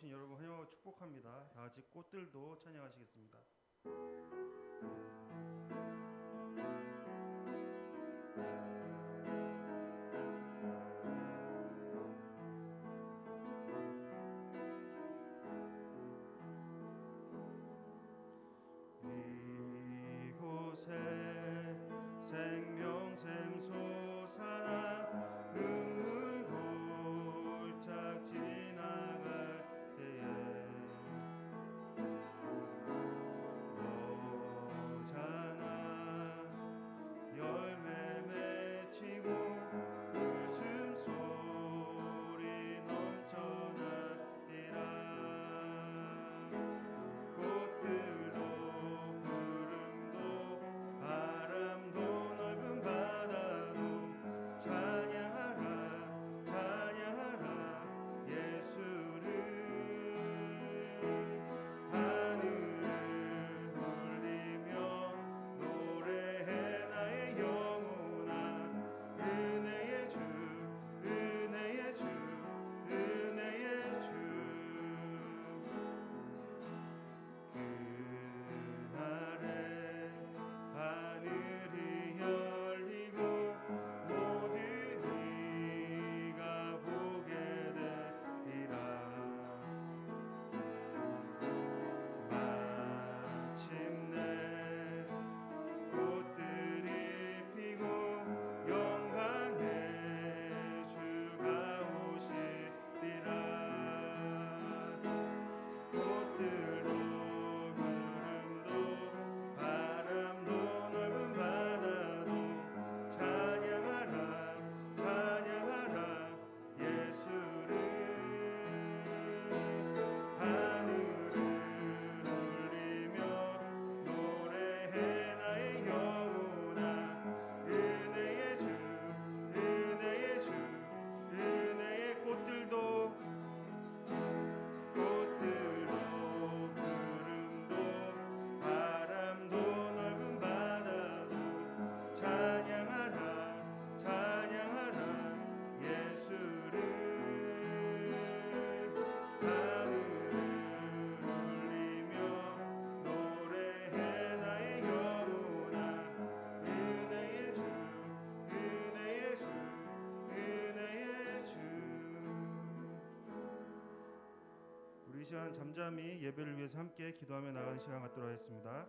오신 여러분 환영하고 축복합니다. 다 같이 꽃들도 찬양하시겠습니다. 이곳에 생명샘 솟아나 눈물 골짝 지나갈 때에 너잖아 열매 맺히고 웃음소리 넘쳐나리라. 꽃들도 구름도 바람도 넓은 바다도 찬양하라 찬양하라 예수를. 하늘을 울리며 노래해 나의 영혼아. 은혜의 주 은혜의 주 은혜의 주. 그날에 하늘이 열리고 모든 이가 보게 되리라. 마침내 꽃들이 피고 영광의 주가 오시리라. 꽃들도 구름도 바람도 넓은 바다도 찬양하라 찬양하라 예수를. 하늘을 울리며 노래해 나의 영혼아. 은혜의 주 은혜의 주 은혜의 꽃들도 구름도 바람도 넓은 바다도 찬양하라 찬양하라 예수를. 하늘을 울리며 노래해 나의 영혼아. 은혜의 주 은혜의 주 은혜의 주. 우리 이 시간 잠잠히 예배를 위해서 함께 기도하며 나가는 시간 갖도록 하겠습니다.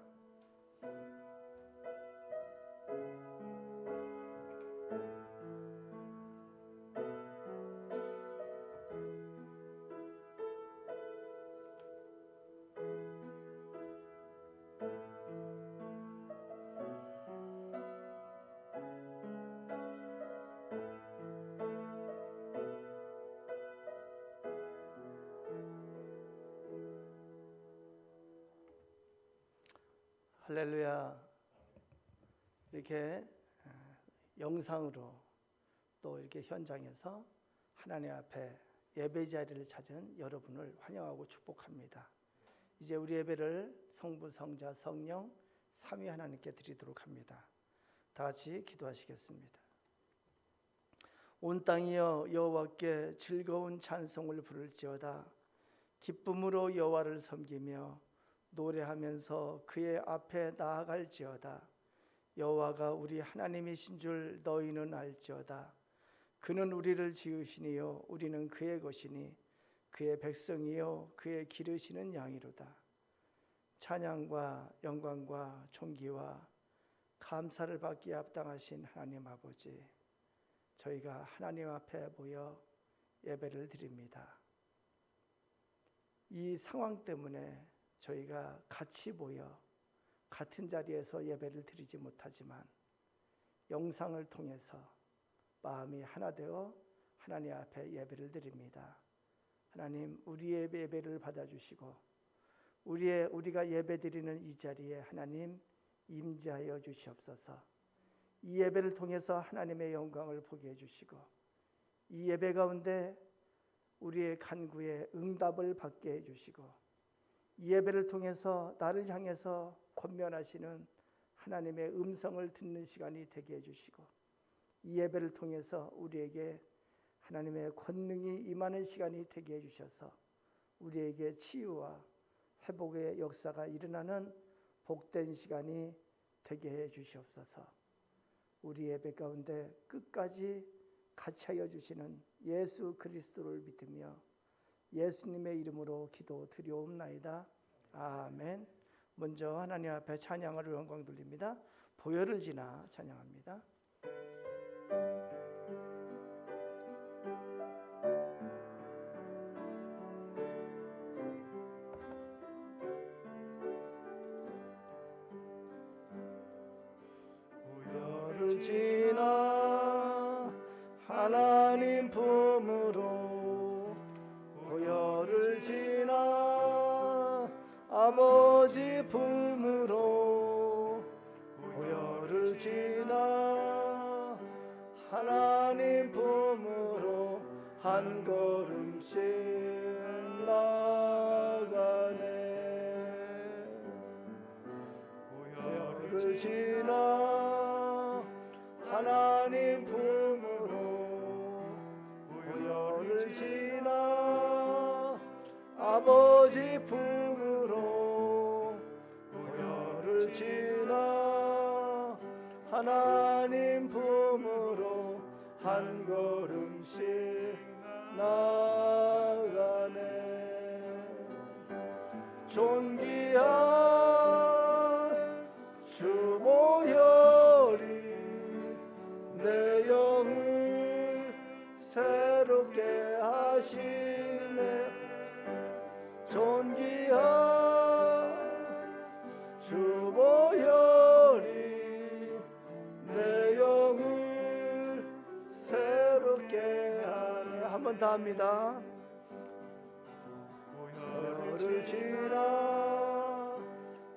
할렐루야. 이렇게 영상으로 또 이렇게 현장에서 하나님 앞에 예배 자리를 찾은 여러분을 환영하고 축복합니다. 이제 우리 예배를 성부, 성자, 성령 삼위 하나님께 드리도록 합니다. 다 같이 기도하시겠습니다. 온 땅이여 여호와께 즐거운 찬송을 부를지어다. 기쁨으로 여호와를 섬기며 노래하면서 그의 앞에 나아갈지어다. 여호와가 우리 하나님이신 줄 너희는 알지어다. 그는 우리를 지으시니요 우리는 그의 것이니 그의 백성이요 그의 기르시는 양이로다. 찬양과 영광과 존귀와 감사를 받기에 합당하신 하나님 아버지, 저희가 하나님 앞에 모여 예배를 드립니다. 이 상황 때문에 저희가 같이 모여 같은 자리에서 예배를 드리지 못하지만 영상을 통해서 마음이 하나 되어 하나님 앞에 예배를 드립니다. 하나님, 우리의 예배를 받아주시고 우리가 예배드리는 이 자리에 하나님 임재하여 주시옵소서. 이 예배를 통해서 하나님의 영광을 보게 해주시고 이 예배 가운데 우리의 간구에 응답을 받게 해주시고 이 예배를 통해서 나를 향해서 권면하시는 하나님의 음성을 듣는 시간이 되게 해주시고 이 예배를 통해서 우리에게 하나님의 권능이 임하는 시간이 되게 해주셔서 우리에게 치유와 회복의 역사가 일어나는 복된 시간이 되게 해 주시옵소서. 우리 예배 가운데 끝까지 같이 하여 주시는 예수 그리스도를 믿으며 예수님의 이름으로 기도 드리옵나이다. 아멘. 먼저 하나님 앞에 찬양을 영광 돌립니다. 보혈을 지나 찬양합니다. 보혈을 지나 하나님 품으로 보혈을 지나 아버지 품으로 보혈을 지나 하나님 품으로 한 걸음씩 나가네. 보혈을 지나 하나님 품으로 보혈을 지나 아버지 품으로 보혈을 지나 하나님 품으로 한 걸음씩 나가네. 존귀한 주 보혈이 내 영을 새롭게 하시네. 존귀한 주 보혈이 내 영을 새롭게 하네. 한 번 더 합니다. 보혈을 지나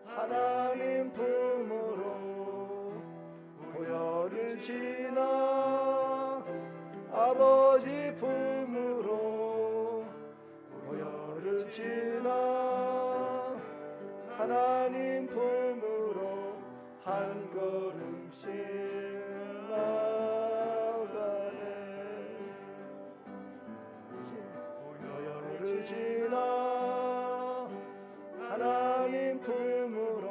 하나님 품으로 보혈을 지나 아버지 품으로 보혈을 지나 하나님 품으로 한 걸음씩 나가네. 보혈을 지나 하나님 품으로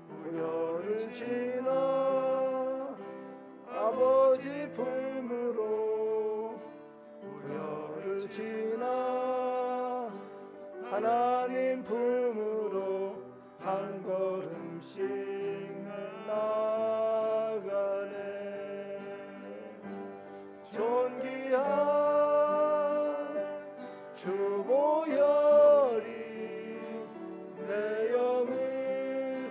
보혈을 지나 아버지 품으로 보혈을 지나 하나님 품으로 한 걸음씩 나가네. 존귀한 주 보혈이 내 영을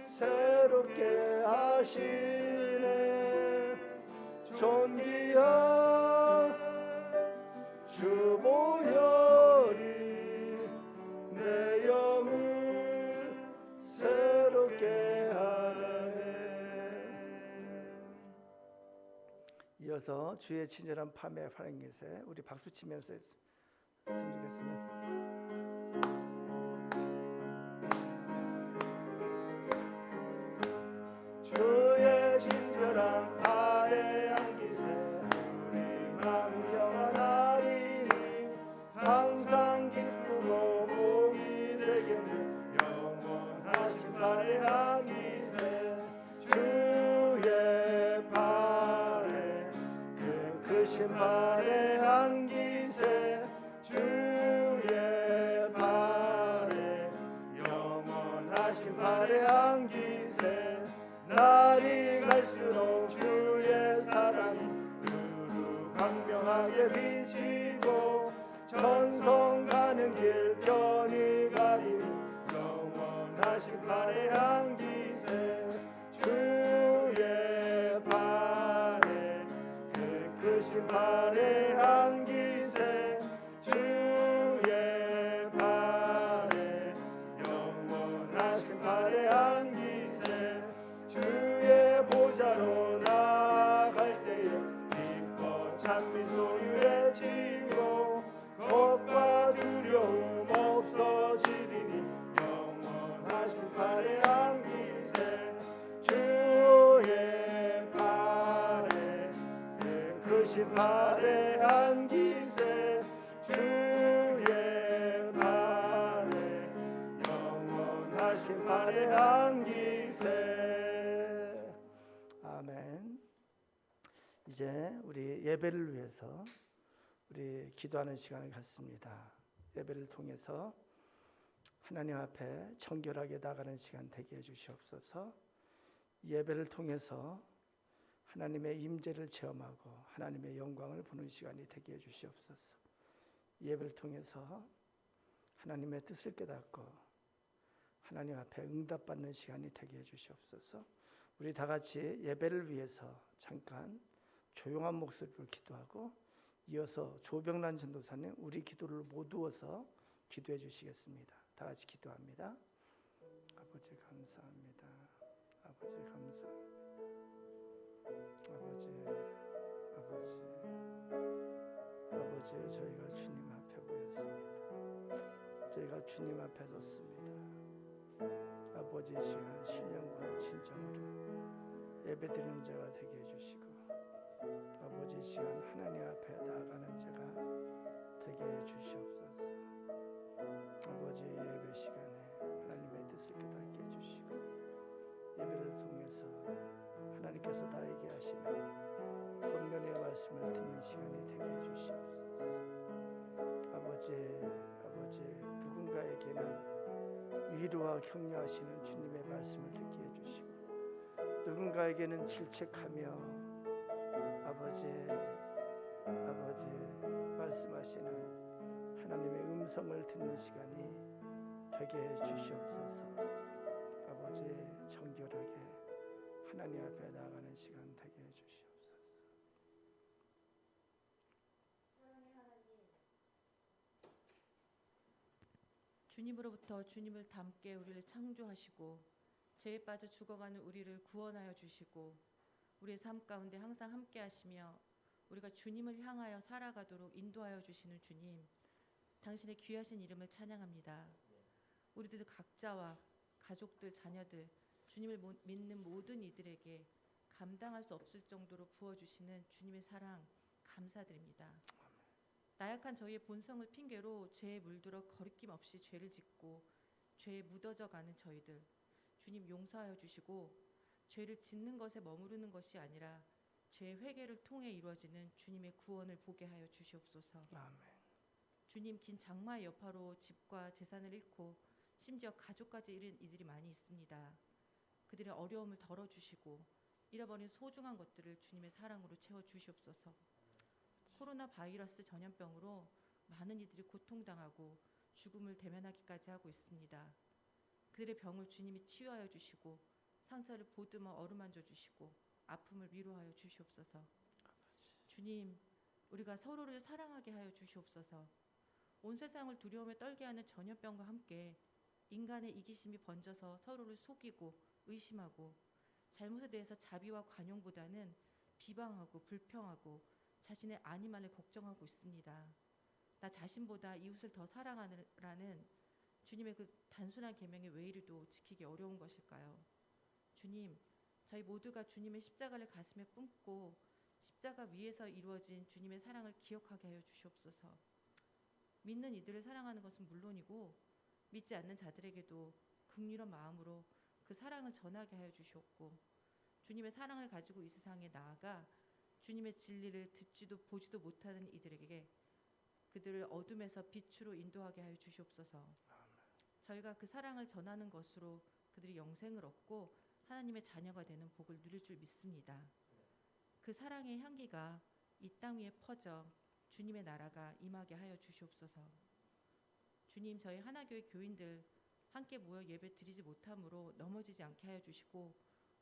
새롭게 하시네. 존귀한 주 보혈이 내 영을 새롭게 하네. 이어서 주의 친절한 밤의 환영기세 우리 박수 치면서 했으면 좋겠습니다. 주의 친절한 발의 향기세 우리 마음 평안하리니 항상 기쁘고 복이 되겠네. 영원하신 발의 향기세 주의 발에 그 크신 발의 향기세 주의 발에 영원하신 발의 향기세 날이 갈수록 주의 사랑이 두루 광명하게 비치고 전성 가는 길 편히 가리니 영원하신 발의 향기세 주의 발에 그 크신 발의 향기세 주의 발에 영원하신 발의 향기세 주의 보좌로 나아갈 때에 기뻐 찬미소리 외치고 겁과 두려움 없어지리니 영원하신 발의 향기세 주의 발에 그 크신 발의 향기세 주의 이제 우리 예배를 위해서 우리 기도하는 시간을 갖습니다. 예배를 통해서 하나님 앞에 정결하게 나가는 시간 되게 해주시옵소서. 예배를 통해서 하나님의 임재를 체험하고 하나님의 영광을 보는 시간이 되게 해주시옵소서. 예배를 통해서 하나님의 뜻을 깨닫고 하나님 앞에 응답받는 시간이 되게 해주시옵소서. 우리 다 같이 예배를 위해서 잠깐 조용한 목소리로 기도하고 이어서 조병란 전도사님 우리 기도를 모두어서 기도해 주시겠습니다. 다 같이 기도합니다. 아버지 감사합니다. 아버지 감사합니다. 아버지 저희가 주님 앞에 모였습니다. 저희가 주님 앞에 섰습니다. 아버지 이 시간 신령과 진정으로 예배드리는 자가 되게 해주시고 아버지 이 시간 하나님 앞에 나아가는 자가 되게 해주시옵소서. 아버지 예배 시간에 하나님의 뜻을 깨닫게 해주시고 예배를 통해서 하나님께서 나에게 하시는 권면의 말씀을 듣는 시간이 되게 해주시옵소서. 아버지 누군가에게는 위로와 격려하시는 주님의 말씀을 듣게 해주시고 누군가에게는 질책하며 아버지 말씀하시는 하나님의 음성을 듣는 시간이 되게 해주시옵소서. 아버지 정결하게 하나님 앞에 나아가는 시간 되게 해주시옵소서. 주님으로부터 주님을 닮게 우리를 창조하시고 죄에 빠져 죽어가는 우리를 구원하여 주시고 우리의 삶 가운데 항상 함께 하시며 우리가 주님을 향하여 살아가도록 인도하여 주시는 주님, 당신의 귀하신 이름을 찬양합니다. 우리들 각자와 가족들, 자녀들, 주님을 믿는 모든 이들에게 감당할 수 없을 정도로 부어주시는 주님의 사랑 감사드립니다. 나약한 저희의 본성을 핑계로 죄에 물들어 거리낌 없이 죄를 짓고 죄에 묻어져 가는 저희들, 주님 용서하여 주시고 죄를 짓는 것에 머무르는 것이 아니라 죄의 회개를 통해 이루어지는 주님의 구원을 보게 하여 주시옵소서. 아멘. 주님, 긴 장마의 여파로 집과 재산을 잃고 심지어 가족까지 잃은 이들이 많이 있습니다. 그들의 어려움을 덜어주시고 잃어버린 소중한 것들을 주님의 사랑으로 채워주시옵소서. 코로나 바이러스 전염병으로 많은 이들이 고통당하고 죽음을 대면하기까지 하고 있습니다. 그들의 병을 주님이 치유하여 주시고 상처를 보듬어 어루만져 주시고 아픔을 위로하여 주시옵소서. 주님, 우리가 서로를 사랑하게 하여 주시옵소서. 온 세상을 두려움에 떨게 하는 전염병과 함께 인간의 이기심이 번져서 서로를 속이고 의심하고 잘못에 대해서 자비와 관용보다는 비방하고 불평하고 자신의 안위만을 걱정하고 있습니다. 나 자신보다 이웃을 더 사랑하라는 주님의 그 단순한 계명의 왜 이리도 지키기 어려운 것일까요? 주님, 저희 모두가 주님의 십자가를 가슴에 뿜고 십자가 위에서 이루어진 주님의 사랑을 기억하게 하여 주시옵소서. 믿는 이들을 사랑하는 것은 물론이고 믿지 않는 자들에게도 긍휼한 마음으로 그 사랑을 전하게 하여 주시옵고 주님의 사랑을 가지고 이 세상에 나아가 주님의 진리를 듣지도 보지도 못하는 이들에게 그들을 어둠에서 빛으로 인도하게 하여 주시옵소서. 저희가 그 사랑을 전하는 것으로 그들이 영생을 얻고 하나님의 자녀가 되는 복을 누릴 줄 믿습니다. 그 사랑의 향기가 이 땅 위에 퍼져 주님의 나라가 임하게 하여 주시옵소서. 주님, 저희 하나교회 교인들 함께 모여 예배 드리지 못함으로 넘어지지 않게 하여 주시고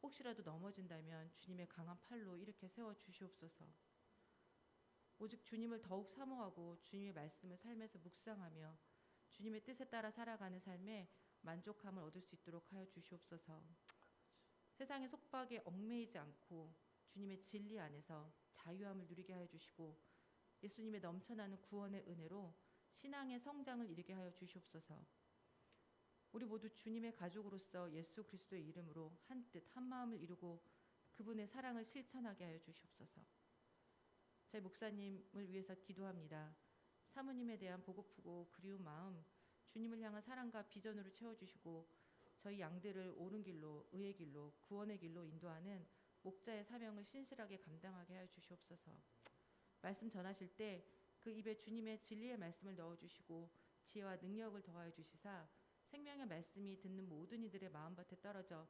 혹시라도 넘어진다면 주님의 강한 팔로 일으켜 세워 주시옵소서. 오직 주님을 더욱 사모하고 주님의 말씀을 삶에서 묵상하며 주님의 뜻에 따라 살아가는 삶에 만족함을 얻을 수 있도록 하여 주시옵소서. 세상의 속박에 얽매이지 않고 주님의 진리 안에서 자유함을 누리게 하여 주시고 예수님의 넘쳐나는 구원의 은혜로 신앙의 성장을 이루게 하여 주시옵소서. 우리 모두 주님의 가족으로서 예수 그리스도의 이름으로 한 뜻 한 마음을 이루고 그분의 사랑을 실천하게 하여 주시옵소서. 저희 목사님을 위해서 기도합니다. 사모님에 대한 보고프고 그리운 마음 주님을 향한 사랑과 비전으로 채워주시고 저희 양들을 옳은 길로 의의 길로 구원의 길로 인도하는 목자의 사명을 신실하게 감당하게 하여 주시옵소서. 말씀 전하실 때 그 입에 주님의 진리의 말씀을 넣어주시고 지혜와 능력을 더하여 주시사 생명의 말씀이 듣는 모든 이들의 마음밭에 떨어져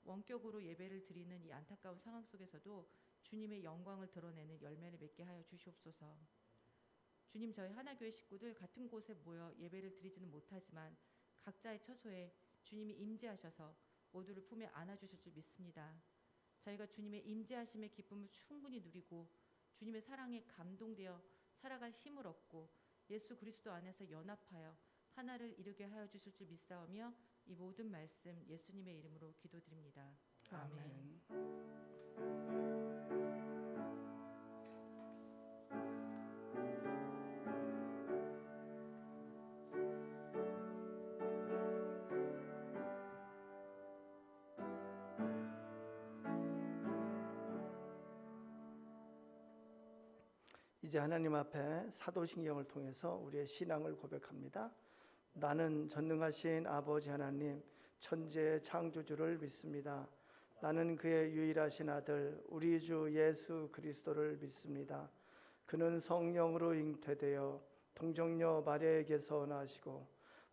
원격으로 예배를 드리는 이 안타까운 상황 속에서도 주님의 영광을 드러내는 열매를 맺게 하여 주시옵소서. 주님, 저희 하나교회 식구들 같은 곳에 모여 예배를 드리지는 못하지만 각자의 처소에 주님이 임재하셔서 모두를 품에 안아주실 줄 믿습니다. 저희가 주님의 임재하심의 기쁨을 충분히 누리고 주님의 사랑에 감동되어 살아갈 힘을 얻고 예수 그리스도 안에서 연합하여 하나를 이루게 하여 주실 줄 믿사오며 이 모든 말씀 예수님의 이름으로 기도드립니다. 아멘. 이제 하나님 앞에 사도신경을 통해서 우리의 신앙을 고백합니다. 나는 전능하신 아버지 하나님 천지의 창조주를 믿습니다. 나는 그의 유일하신 아들 우리 주 예수 그리스도를 믿습니다. 그는 성령으로 잉태되어 동정녀 마리아에게서 나시고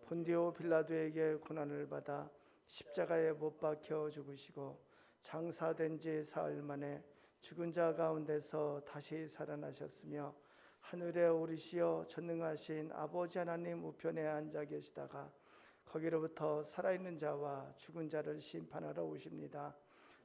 본디오 빌라도에게 고난을 받아 십자가에 못 박혀 죽으시고 장사된 지 사흘 만에 죽은 자 가운데서 다시 살아나셨으며 하늘에 오르시어 전능하신 아버지 하나님 우편에 앉아 계시다가 거기로부터 살아있는 자와 죽은 자를 심판하러 오십니다.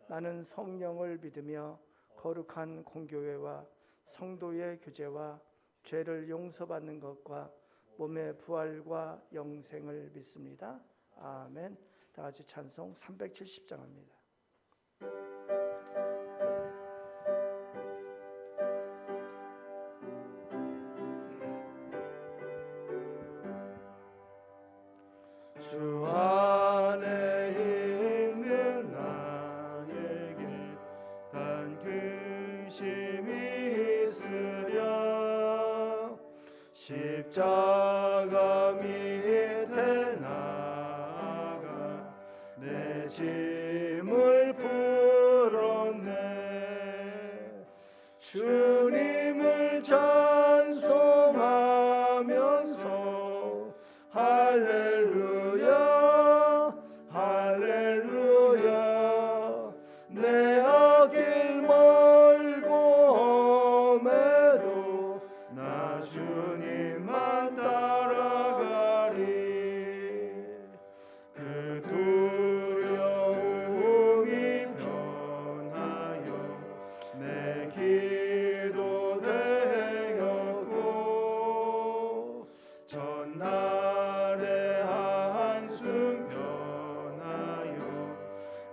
나는 성령을 믿으며 거룩한 공교회와 성도의 교제와 죄를 용서받는 것과 몸의 부활과 영생을 믿습니다. 아멘. 다 같이 찬송 370장입니다. 주 안에 있는 나에게 단 근심이 있으랴 십자가 밑에 나아가 내 짐을 풀었네 주님을 찬송하면서 할렐루야 할렐루야 내 앞길 멀고 험해도 나 주님만 따라가리 그 두려움이 변하여 내 기도 되었고 전날의 한숨 변하여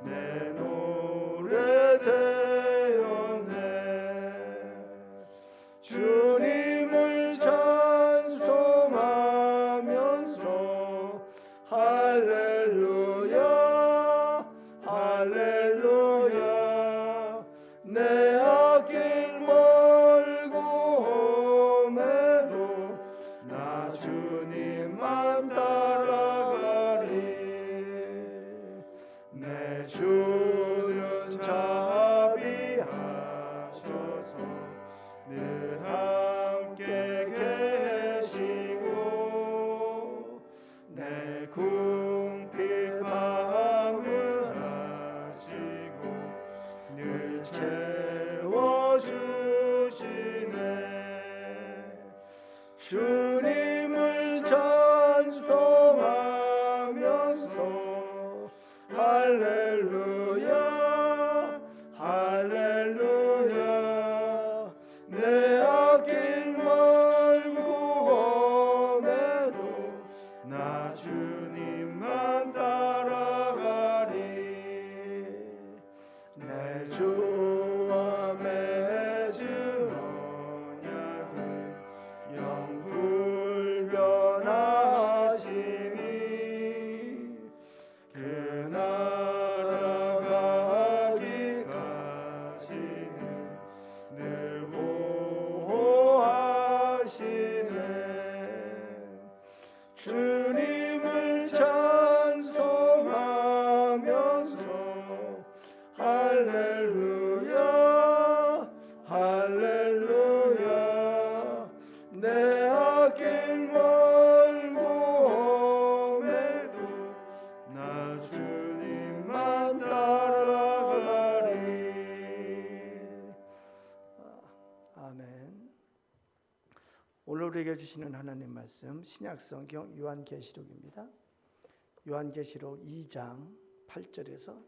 내 노래 되었네 주님을 찬송하면서 할렐루야 할렐루야 내 앞길 멀고 험해도 나 주님만 따라가리 내 주는 자비하셔서 늘 함께 계시고 내 궁핍함을 아시고 늘 채워주시네 주님을 찬송하면서 할렐루야 할렐루야 내 앞길 멀고 험해도 나 주님만 따라가리 내 주와 맺은 언약은 영불변하시니 그 나라 가기까지는 늘 보호하시네 주님을 찬송하면서 할렐루야 우리에게 주시는 하나님 말씀 신약성경 요한계시록입니다. 요한계시록 2장 8절에서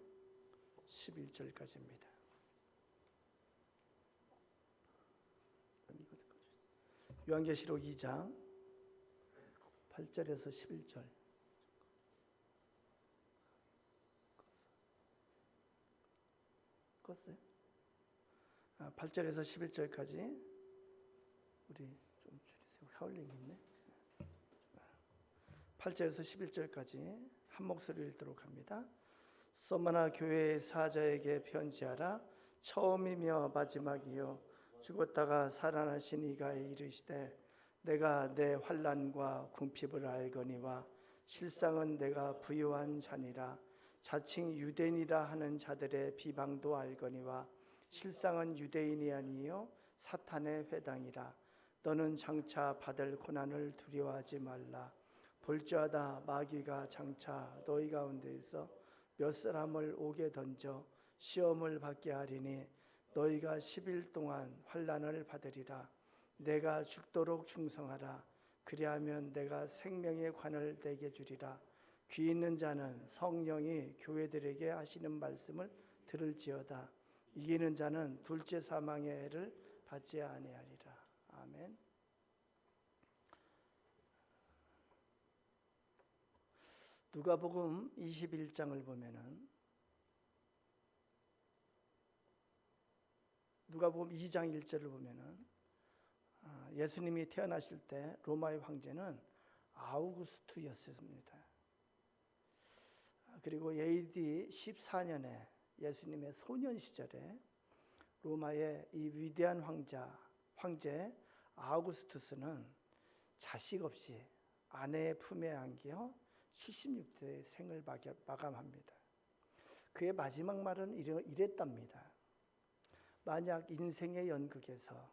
11절까지입니다. 요한계시록 2장 8절에서 11절. 껐어요? 8절에서 11절까지 우리 좀 줄이세요. 하울링이 있네. 8절에서 11절까지 한 목소리를 읽도록 합니다. 소마나 교회의 사자에게 편지하라. 처음이며 마지막이요 죽었다가 살아나신 이가 이르시되 내가 내 환난과 궁핍을 알거니와 실상은 내가 부유한 자니라. 자칭 유대인이라 하는 자들의 비방도 알거니와 실상은 유대인이 아니요 사탄의 회당이라. 너는 장차 받을 고난을 두려워하지 말라. 볼지어다 마귀가 장차 너희 가운데에서 몇 사람을 옥에 던져 시험을 받게 하리니 너희가 10일 동안 환난을 받으리라. 내가 죽도록 충성하라. 그리하면 내가 생명의 관을 내게 주리라. 귀 있는 자는 성령이 교회들에게 하시는 말씀을 들을지어다. 이기는 자는 둘째 사망의 해를 받지 아니하리라. 아멘. 누가복음 21장을 보면은 누가복음 2장 1절을 보면은 예수님이 태어나실 때 로마의 황제는 아우구스투였습니다. 그리고 AD 14년에 예수님의 소년 시절에 로마의 이 위대한 황제 아우구스투스는 자식 없이 아내의 품에 안겨 76세의 생을 마감합니다. 그의 마지막 말은 이랬답니다. 만약 인생의 연극에서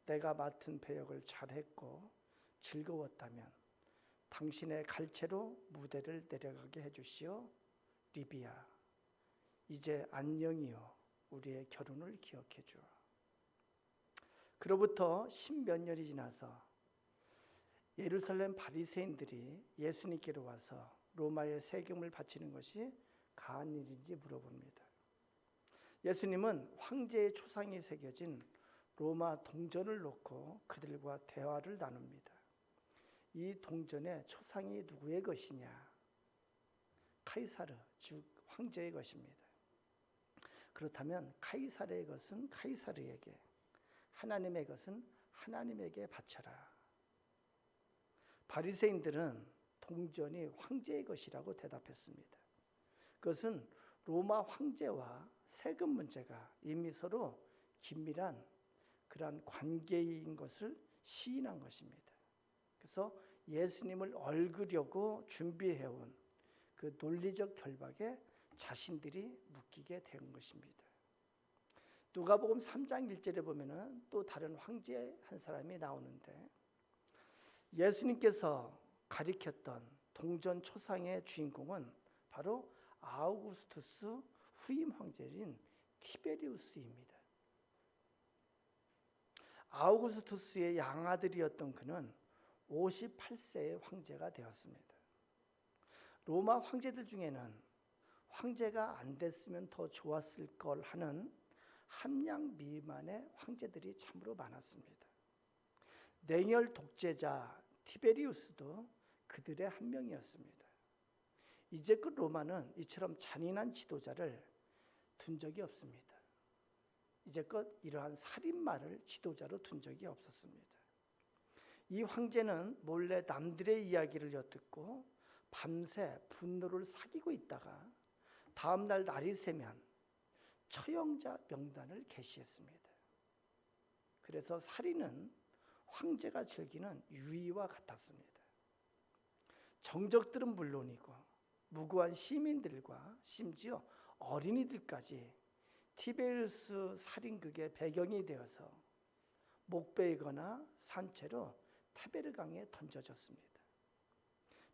내가 맡은 배역을 잘했고 즐거웠다면 당신의 갈채로 무대를 내려가게 해주시오. 리비아, 이제 안녕이요 우리의 결혼을 기억해 주어. 그로부터 10몇 년이 지나서 예루살렘 바리새인들이 예수님께로 와서 로마의 세금을 바치는 것이 가한 일인지 물어봅니다. 예수님은 황제의 초상이 새겨진 로마 동전을 놓고 그들과 대화를 나눕니다. 이 동전의 초상이 누구의 것이냐? 카이사르, 즉 황제의 것입니다. 그렇다면 카이사르의 것은 카이사르에게, 하나님의 것은 하나님에게 바쳐라. 바리새인들은 동전이 황제의 것이라고 대답했습니다. 그것은 로마 황제와 세금 문제가 이미 서로 긴밀한 그러한 관계인 것을 시인한 것입니다. 그래서 예수님을 얽으려고 준비해온 그 논리적 결박에 자신들이 묶이게 된 것입니다. 누가복음 3장 1절에 보면은 또 다른 황제 한 사람이 나오는데 예수님께서 가리켰던 동전 초상의 주인공은 바로 아우구스투스 후임 황제인 티베리우스입니다. 아우구스투스의 양아들이었던 그는 58세의 황제가 되었습니다. 로마 황제들 중에는 황제가 안 됐으면 더 좋았을 걸 하는 함량 미만의 황제들이 참으로 많았습니다. 냉혈 독재자 티베리우스도 그들의 한 명이었습니다. 이제껏 로마는 이처럼 잔인한 지도자를 둔 적이 없습니다. 이제껏 이러한 살인마를 지도자로 둔 적이 없었습니다. 이 황제는 몰래 남들의 이야기를 엿듣고 밤새 분노를 사귀고 있다가 다음 날 날이 새면 처형자 명단을 게시했습니다. 그래서 살인은 황제가 즐기는 유의와 같았습니다. 정적들은 물론이고 무고한 시민들과 심지어 어린이들까지 티베리우스 살인극의 배경이 되어서 목베이거나 산채로 티베르강에 던져졌습니다.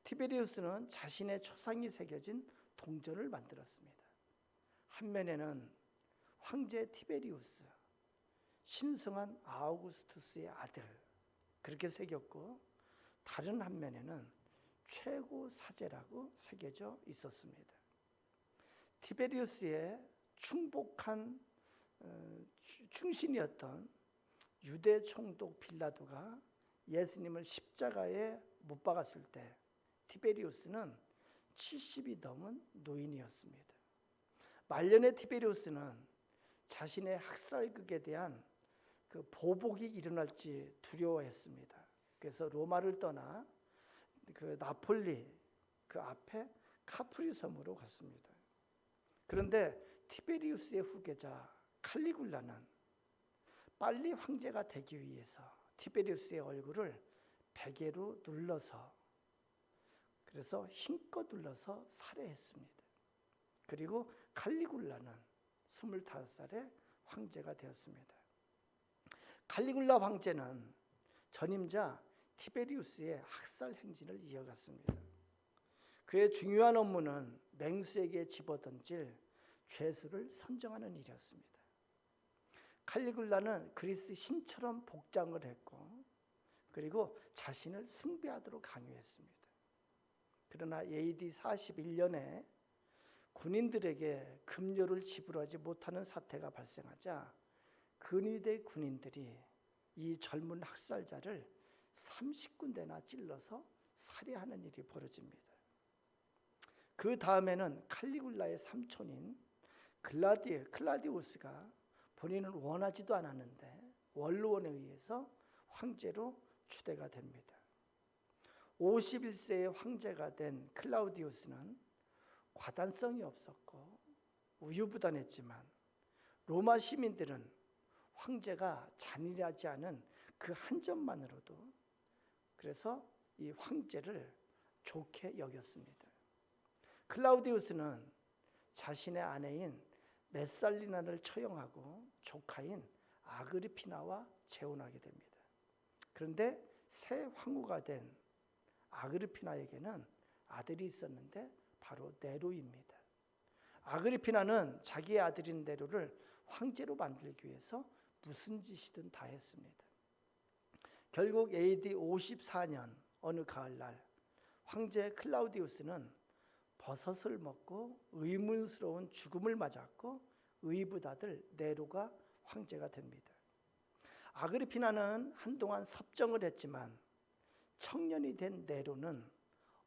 티베리우스는 자신의 초상이 새겨진 동전을 만들었습니다. 한 면에는 황제 티베리우스, 신성한 아우구스투스의 아들, 그렇게 새겼고 다른 한 면에는 최고 사제라고 새겨져 있었습니다. 티베리우스의 충복한 충신이었던 유대 총독 빌라도가 예수님을 십자가에 못 박았을 때 티베리우스는 70이 넘은 노인이었습니다. 말년의 티베리우스는 자신의 학살극에 대한 그 보복이 일어날지 두려워했습니다. 그래서 로마를 떠나 그 나폴리 그 앞에 카프리 섬으로 갔습니다. 그런데 티베리우스의 후계자 칼리굴라는 빨리 황제가 되기 위해서 티베리우스의 얼굴을 베개로 눌러서 그래서 힘껏 눌러서 살해했습니다. 그리고 칼리굴라는 25살에 황제가 되었습니다. 칼리굴라 황제는 전임자 티베리우스의 학살 행진을 이어갔습니다. 그의 중요한 업무는 맹수에게 집어던질 죄수를 선정하는 일이었습니다. 칼리굴라는 그리스 신처럼 복장을 했고 그리고 자신을 숭배하도록 강요했습니다. 그러나 AD 41년에 군인들에게 급료를 지불하지 못하는 사태가 발생하자 근위대 군인들이 이 젊은 학살자를 30군데나 찔러서 살해하는 일이 벌어집니다. 그 다음에는 칼리굴라의 삼촌인 클라디우스가 본인은 원하지도 않았는데 원로원에 의해서 황제로 추대가 됩니다. 51세의 황제가 된 클라우디우스는 과단성이 없었고 우유부단했지만 로마 시민들은 황제가 잔인하지 않은 그 한 점만으로도 그래서 이 황제를 좋게 여겼습니다. 클라우디우스는 자신의 아내인 메살리나를 처형하고 조카인 아그리피나와 재혼하게 됩니다. 그런데 새 황후가 된 아그리피나에게는 아들이 있었는데 바로 네로입니다. 아그리피나는 자기의 아들인 네로를 황제로 만들기 위해서 무슨 짓이든 다 했습니다. 결국 AD 54년 어느 가을날 황제 클라우디우스는 버섯을 먹고 의문스러운 죽음을 맞았고 의붓 아들 네로가 황제가 됩니다. 아그리피나는 한동안 섭정을 했지만 청년이 된 네로는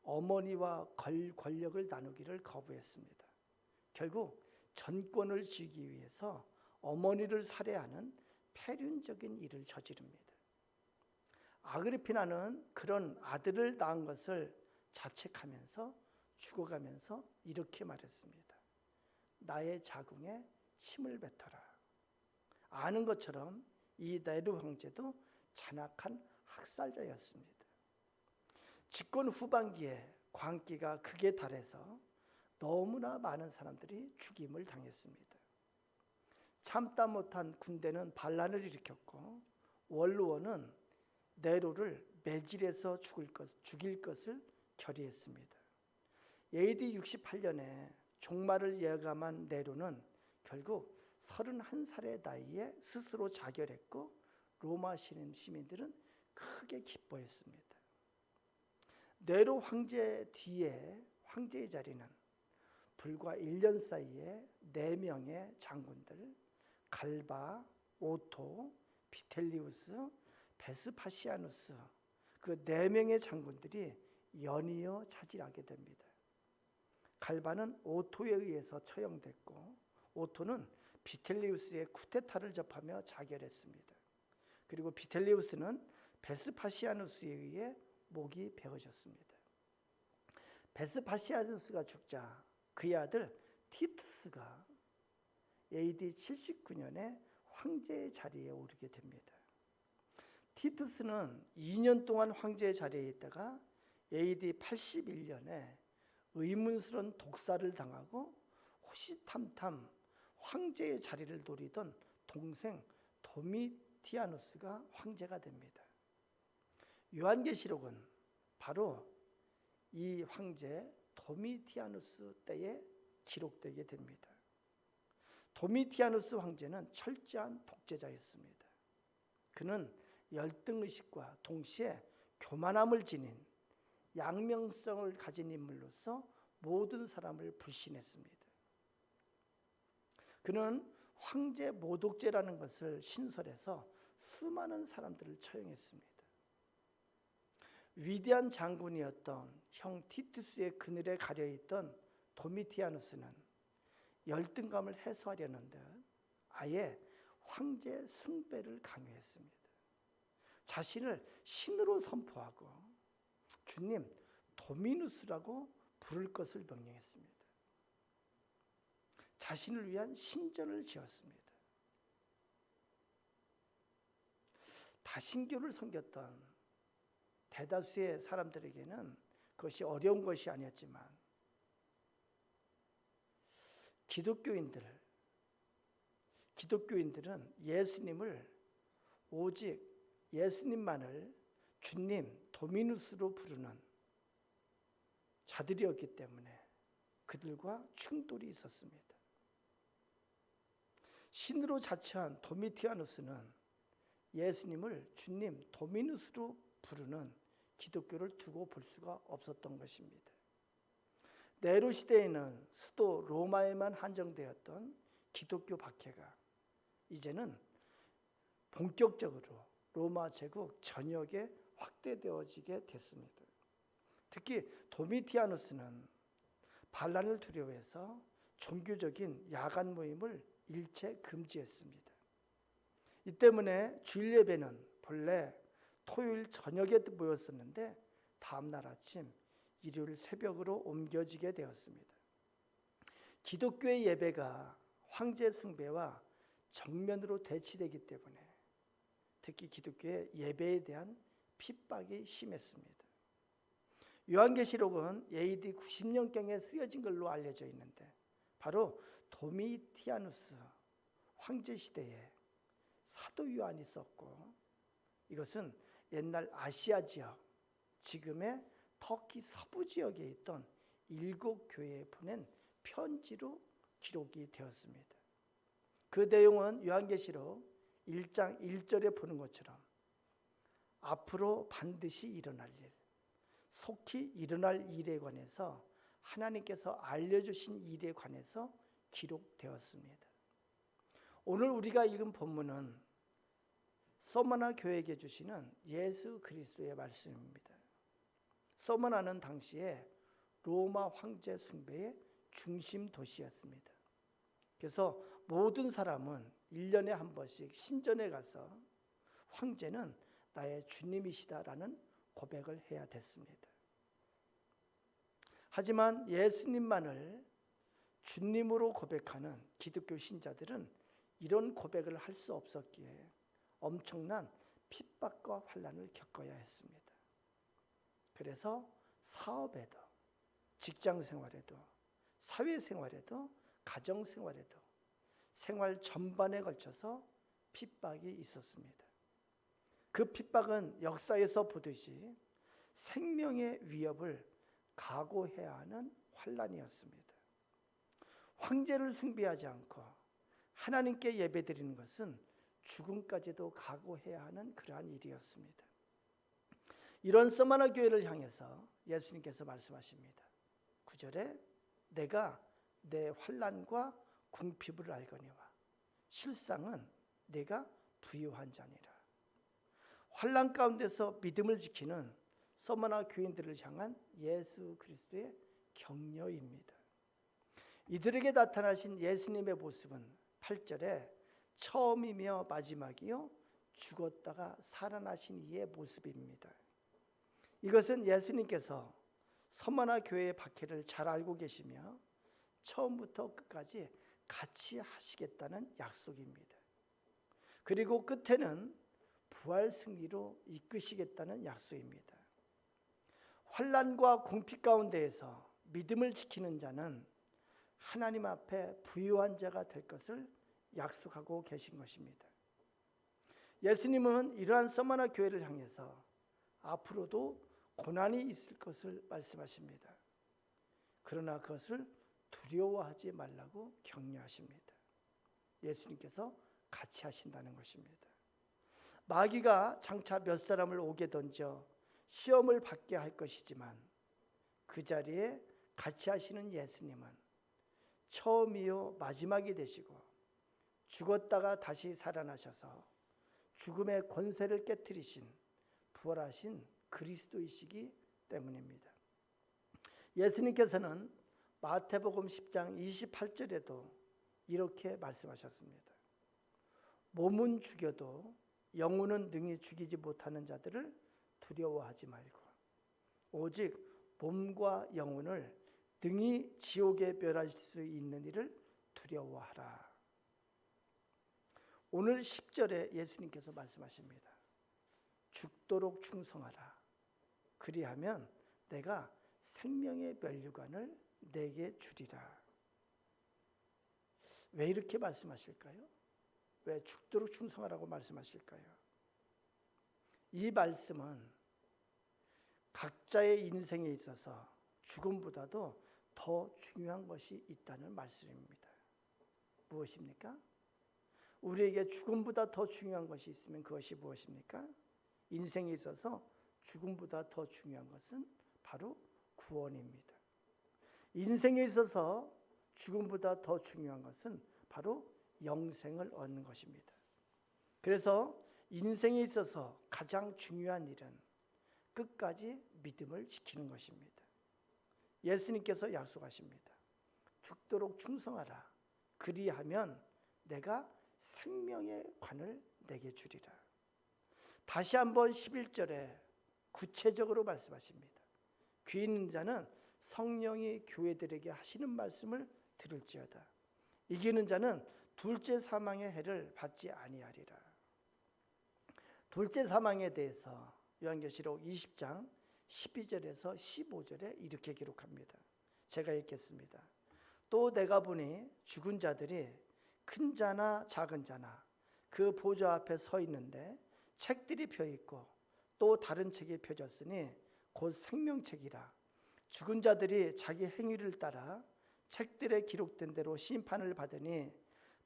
어머니와 권력을 나누기를 거부했습니다. 결국 전권을 쥐기 위해서 어머니를 살해하는 폐륜적인 일을 저지릅니다. 아그리피나는 그런 아들을 낳은 것을 자책하면서 죽어가면서 이렇게 말했습니다. 나의 자궁에 침을 뱉어라. 아는 것처럼 이 네로 황제도 잔악한 학살자였습니다. 집권 후반기에 광기가 극에 달해서 너무나 많은 사람들이 죽임을 당했습니다. 참다 못한 군대는 반란을 일으켰고 원로원은 네로를 매질해서 죽일 것을 결의했습니다. AD 68년에 종말을 예감한 네로는 결국 31살의 나이에 스스로 자결했고 로마 시민들은 크게 기뻐했습니다. 네로 황제 뒤에 황제의 자리는 불과 1년 사이에 4명의 장군들 갈바, 오토, 비텔리우스, 베스파시아누스 그 4명의 장군들이 연이어 차지하게 됩니다. 갈바는 오토에 의해서 처형됐고 오토는 비텔리우스의 쿠데타를 접하며 자결했습니다. 그리고 비텔리우스는 베스파시아누스에 의해 목이 베어졌습니다. 베스파시아누스가 죽자 그의 아들 티투스가 AD 79년에 황제의 자리에 오르게 됩니다. 티투스는 2년 동안 황제의 자리에 있다가 AD 81년에 의문스러운 독사를 당하고 호시탐탐 황제의 자리를 노리던 동생 도미티아누스가 황제가 됩니다. 요한계시록은 바로 이 황제 도미티아누스 때에 기록되게 됩니다. 도미티아누스 황제는 철저한 독재자였습니다. 그는 열등의식과 동시에 교만함을 지닌 양명성을 가진 인물로서 모든 사람을 불신했습니다. 그는 황제 모독죄라는 것을 신설해서 수많은 사람들을 처형했습니다. 위대한 장군이었던 형 티투스의 그늘에 가려있던 도미티아누스는 열등감을 해소하려는 듯 아예 황제 숭배를 강요했습니다. 자신을 신으로 선포하고 주님 도미누스라고 부를 것을 명령했습니다. 자신을 위한 신전을 지었습니다. 다신교를 섬겼던 대다수의 사람들에게는 그것이 어려운 것이 아니었지만 기독교인들은 예수님을 오직 예수님만을 주님 도미누스로 부르는 자들이었기 때문에 그들과 충돌이 있었습니다. 신으로 자처한 도미티아누스는 예수님을 주님 도미누스로 부르는 기독교를 두고 볼 수가 없었던 것입니다. 네로 시대에는 수도 로마에만 한정되었던 기독교 박해가 이제는 본격적으로 로마 제국 전역에 확대되어지게 됐습니다. 특히 도미티아누스는 반란을 두려워해서 종교적인 야간 모임을 일체 금지했습니다. 이 때문에 주일 예배는 본래 토요일 저녁에 모였었는데 다음날 아침 일요일 새벽으로 옮겨지게 되었습니다. 기독교의 예배가 황제 숭배와 정면으로 대치되기 때문에 특히 기독교의 예배에 대한 핍박이 심했습니다. 요한계시록은 AD 90년경에 쓰여진 걸로 알려져 있는데 바로 도미티아누스 황제 시대에 사도 요한이 썼고 이것은 옛날 아시아 지역, 지금의 터키 서부 지역에 있던 7교회에 보낸 편지로 기록이 되었습니다. 그 내용은 요한계시록 1장 1절에 보는 것처럼 앞으로 반드시 일어날 일, 속히 일어날 일에 관해서 하나님께서 알려주신 일에 관해서 기록되었습니다. 오늘 우리가 읽은 본문은 서머나 교회에게 주시는 예수 그리스도의 말씀입니다. 서머나는 당시에 로마 황제 숭배의 중심 도시였습니다. 그래서 모든 사람은 1년에 한 번씩 신전에 가서 황제는 나의 주님이시다라는 고백을 해야 됐습니다. 하지만 예수님만을 주님으로 고백하는 기독교 신자들은 이런 고백을 할 수 없었기에 엄청난 핍박과 환난을 겪어야 했습니다. 그래서 사업에도, 직장 생활에도, 사회 생활에도, 가정 생활에도, 생활 전반에 걸쳐서 핍박이 있었습니다. 그 핍박은 역사에서 보듯이 생명의 위협을 각오해야 하는 환난이었습니다. 황제를 숭배하지 않고 하나님께 예배드리는 것은 죽음까지도 각오해야 하는 그러한 일이었습니다. 이런 서머나 교회를 향해서 예수님께서 말씀하십니다. 9절에 내가 내 환난과 궁핍을 알거니와 실상은 내가 부유한 자니라. 환난 가운데서 믿음을 지키는 서머나 교인들을 향한 예수 그리스도의 격려입니다. 이들에게 나타나신 예수님의 모습은 8절에 처음이며 마지막이요 죽었다가 살아나신 이의 모습입니다. 이것은 예수님께서 서머나 교회의 박해를 잘 알고 계시며 처음부터 끝까지 같이 하시겠다는 약속입니다. 그리고 끝에는 부활 승리로 이끄시겠다는 약속입니다. 환난과 궁핍 가운데에서 믿음을 지키는 자는 하나님 앞에 부유한 자가 될 것을 약속하고 계신 것입니다. 예수님은 이러한 서머나 교회를 향해서 앞으로도 고난이 있을 것을 말씀하십니다. 그러나 그것을 두려워하지 말라고 격려하십니다. 예수님께서 같이 하신다는 것입니다. 마귀가 장차 몇 사람을 오게 던져 시험을 받게 할 것이지만 그 자리에 같이 하시는 예수님은 처음이요 마지막이 되시고 죽었다가 다시 살아나셔서 죽음의 권세를 깨뜨리신 부활하신 그리스도이시기 때문입니다. 예수님께서는 마태복음 10장 28절에도 이렇게 말씀하셨습니다. 몸은 죽여도 영혼은 능히 죽이지 못하는 자들을 두려워하지 말고 오직 몸과 영혼을 능히 지옥에 멸할 수 있는 이를 두려워하라. 오늘 10절에 예수님께서 말씀하십니다. 죽도록 충성하라. 그리하면 내가 생명의 면류관을 내게 주리라. 왜 이렇게 말씀하실까요? 왜 죽도록 충성하라고 말씀하실까요? 이 말씀은 각자의 인생에 있어서 죽음보다도 더 중요한 것이 있다는 말씀입니다. 무엇입니까? 우리에게 죽음보다 더 중요한 것이 있으면 그것이 무엇입니까? 인생에 있어서 죽음보다 더 중요한 것은 바로 구원입니다. 인생에 있어서 죽음보다 더 중요한 것은 바로 영생을 얻는 것입니다. 그래서 인생에 있어서 가장 중요한 일은 끝까지 믿음을 지키는 것입니다. 예수님께서 약속하십니다. 죽도록 충성하라. 그리하면 내가 생명의 관을 내게 주리라. 다시 한번 11절에 구체적으로 말씀하십니다. 귀 있는 자는 성령이 교회들에게 하시는 말씀을 들을지어다. 이기는 자는 둘째 사망의 해를 받지 아니하리라. 둘째 사망에 대해서 요한계시록 20장 12절에서 15절에 이렇게 기록합니다. 제가 읽겠습니다. 또 내가 보니 죽은 자들이 큰 자나 작은 자나 그 보좌 앞에 서 있는데 책들이 펴 있고 또 다른 책이 펴졌으니 곧 생명책이라. 죽은 자들이 자기 행위를 따라 책들에 기록된 대로 심판을 받으니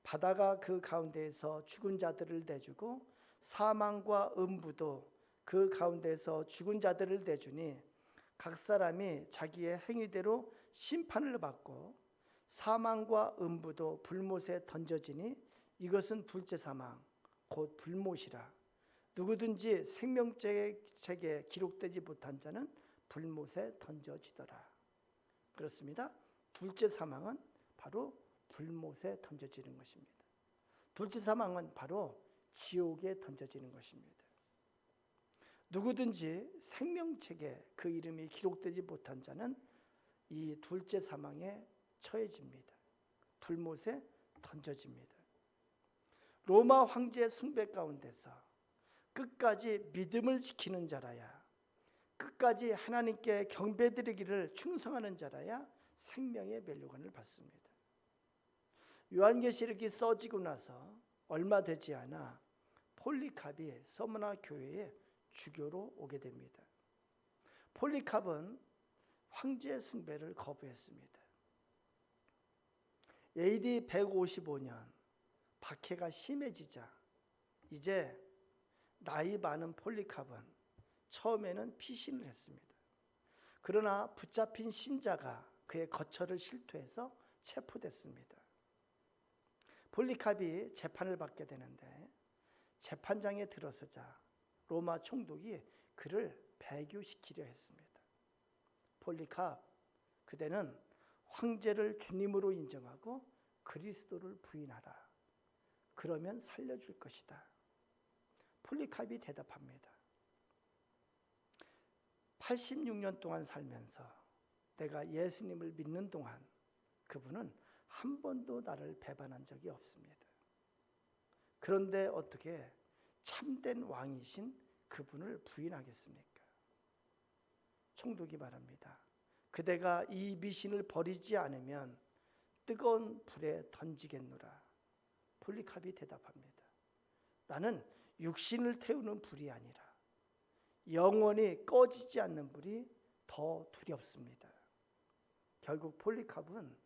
바다가 그 가운데에서 죽은 자들을 내주고 사망과 음부도 그 가운데에서 죽은 자들을 내주니 각 사람이 자기의 행위대로 심판을 받고 사망과 음부도 불못에 던져지니 이것은 둘째 사망 곧 불못이라. 누구든지 생명책에 기록되지 못한 자는 불못에 던져지더라. 그렇습니다. 둘째 사망은 바로 불못에 던져지는 것입니다. 둘째 사망은 바로 지옥에 던져지는 것입니다. 누구든지 생명책에 그 이름이 기록되지 못한 자는 이 둘째 사망에 처해집니다. 불못에 던져집니다. 로마 황제 숭배 가운데서 끝까지 믿음을 지키는 자라야, 끝까지 하나님께 경배드리기를 충성하는 자라야 생명의 면류관을 받습니다. 요한계시록이 써지고 나서 얼마 되지 않아 폴리캅이 서머나 교회에 주교로 오게 됩니다. 폴리캅은 황제 숭배를 거부했습니다. AD 155년 박해가 심해지자 이제 나이 많은 폴리캅은 처음에는 피신을 했습니다. 그러나 붙잡힌 신자가 그의 거처를 실토해서 체포됐습니다. 폴리캅이 재판을 받게 되는데 재판장에 들어서자 로마 총독이 그를 배교시키려 했습니다. 폴리캅, 그대는 황제를 주님으로 인정하고 그리스도를 부인하라. 그러면 살려줄 것이다. 폴리캅이 대답합니다. 86년 동안 살면서 내가 예수님을 믿는 동안 그분은 한 번도 나를 배반한 적이 없습니다. 그런데 어떻게 참된 왕이신 그분을 부인하겠습니까? 총독이 말합니다. 그대가 이 미신을 버리지 않으면 뜨거운 불에 던지겠노라. 폴리캅이 대답합니다. 나는 육신을 태우는 불이 아니라 영원히 꺼지지 않는 불이 더 두렵습니다. 결국 폴리캅은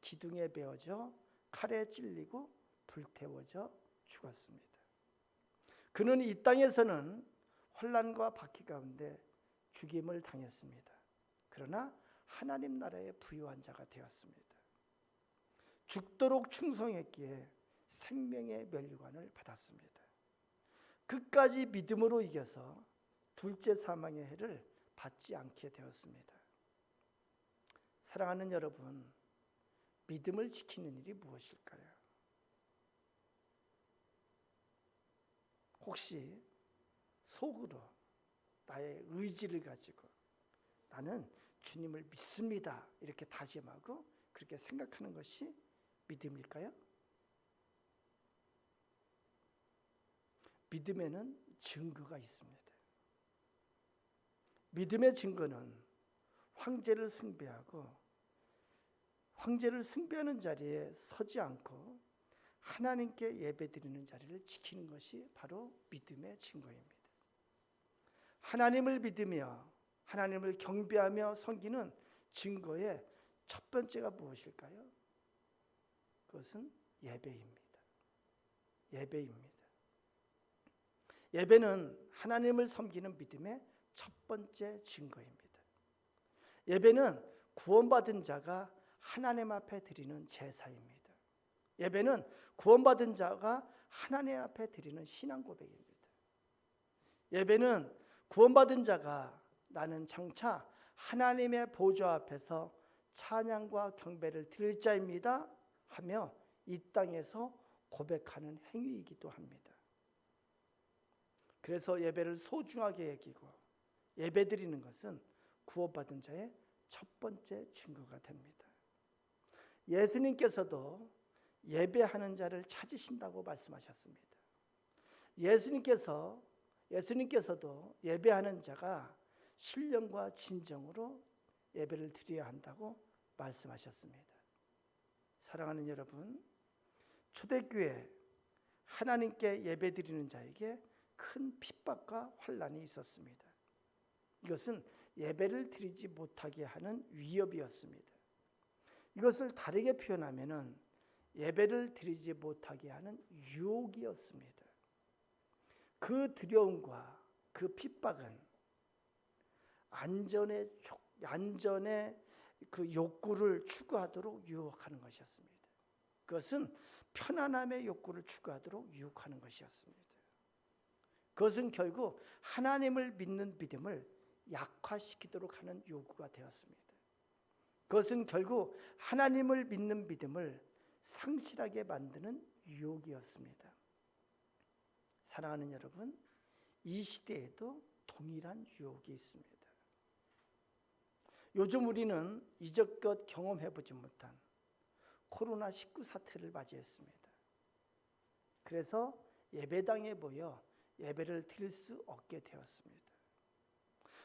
기둥에 베어져 칼에 찔리고 불태워져 죽었습니다. 그는 이 땅에서는 환난과 박해 가운데 죽임을 당했습니다. 그러나 하나님 나라의 부유한 자가 되었습니다. 죽도록 충성했기에 생명의 면류관을 받았습니다. 끝까지 믿음으로 이겨서 둘째 사망의 해를 받지 않게 되었습니다. 사랑하는 여러분, 믿음을 지키는 일이 무엇일까요? 혹시 속으로 나의 의지를 가지고 나는 주님을 믿습니다 이렇게 다짐하고 그렇게 생각하는 것이 믿음일까요? 믿음에는 증거가 있습니다. 믿음의 증거는 황제를 숭배하는 자리에 서지 않고 하나님께 예배드리는 자리를 지키는 것이 바로 믿음의 증거입니다. 하나님을 믿으며 하나님을 경배하며 섬기는 증거의 첫 번째가 무엇일까요? 그것은 예배입니다. 예배입니다. 예배는 하나님을 섬기는 믿음의 첫 번째 증거입니다. 예배는 구원받은 자가 하나님 앞에 드리는 제사입니다. 예배는 구원받은 자가 하나님 앞에 드리는 신앙 고백입니다. 예배는 구원받은 자가 나는 장차 하나님의 보좌 앞에서 찬양과 경배를 드릴 자입니다 하며 이 땅에서 고백하는 행위이기도 합니다. 그래서 예배를 소중하게 여기고 예배드리는 것은 구원받은 자의 첫 번째 증거가 됩니다. 예수님께서도 예배하는 자를 찾으신다고 말씀하셨습니다. 예수님께서도 예배하는 자가 신령과 진정으로 예배를 드려야 한다고 말씀하셨습니다. 사랑하는 여러분, 초대교회 하나님께 예배드리는 자에게 큰 핍박과 환난이 있었습니다. 이것은 예배를 드리지 못하게 하는 위협이었습니다. 이것을 다르게 표현하면은 예배를 드리지 못하게 하는 유혹이었습니다. 그 두려움과 그 핍박은 안전의 그 욕구를 추구하도록 유혹하는 것이었습니다. 그것은 편안함의 욕구를 추구하도록 유혹하는 것이었습니다. 그것은 결국 하나님을 믿는 믿음을 약화시키도록 하는 요구가 되었습니다. 그것은 결국 하나님을 믿는 믿음을 상실하게 만드는 유혹이었습니다. 사랑하는 여러분, 이 시대에도 동일한 유혹이 있습니다. 요즘 우리는 이적껏 경험해보지 못한 코로나19 사태를 맞이했습니다. 그래서 예배당에 모여 예배를 드릴 수 없게 되었습니다.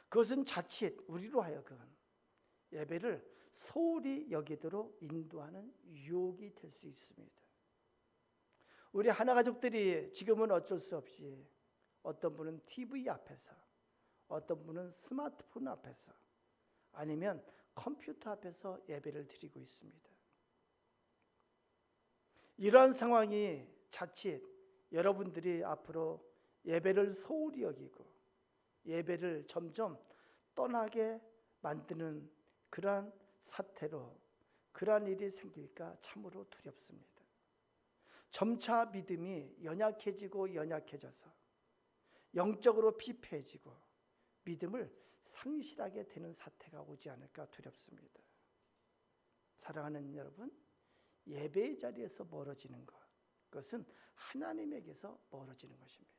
그것은 자칫 우리로 하여금 예배를 소홀히 여기도록 인도하는 유혹이 될 수 있습니다. 우리 하나가족들이 지금은 어쩔 수 없이 어떤 분은 TV 앞에서, 어떤 분은 스마트폰 앞에서, 아니면 컴퓨터 앞에서 예배를 드리고 있습니다. 이러한 상황이 자칫 여러분들이 앞으로 예배를 소홀히 여기고 예배를 점점 떠나게 만드는 그러한 사태로 그러한 일이 생길까 참으로 두렵습니다. 점차 믿음이 연약해져서 영적으로 피폐해지고 믿음을 상실하게 되는 사태가 오지 않을까 두렵습니다. 사랑하는 여러분, 예배의 자리에서 멀어지는 것, 그것은 하나님에게서 멀어지는 것입니다.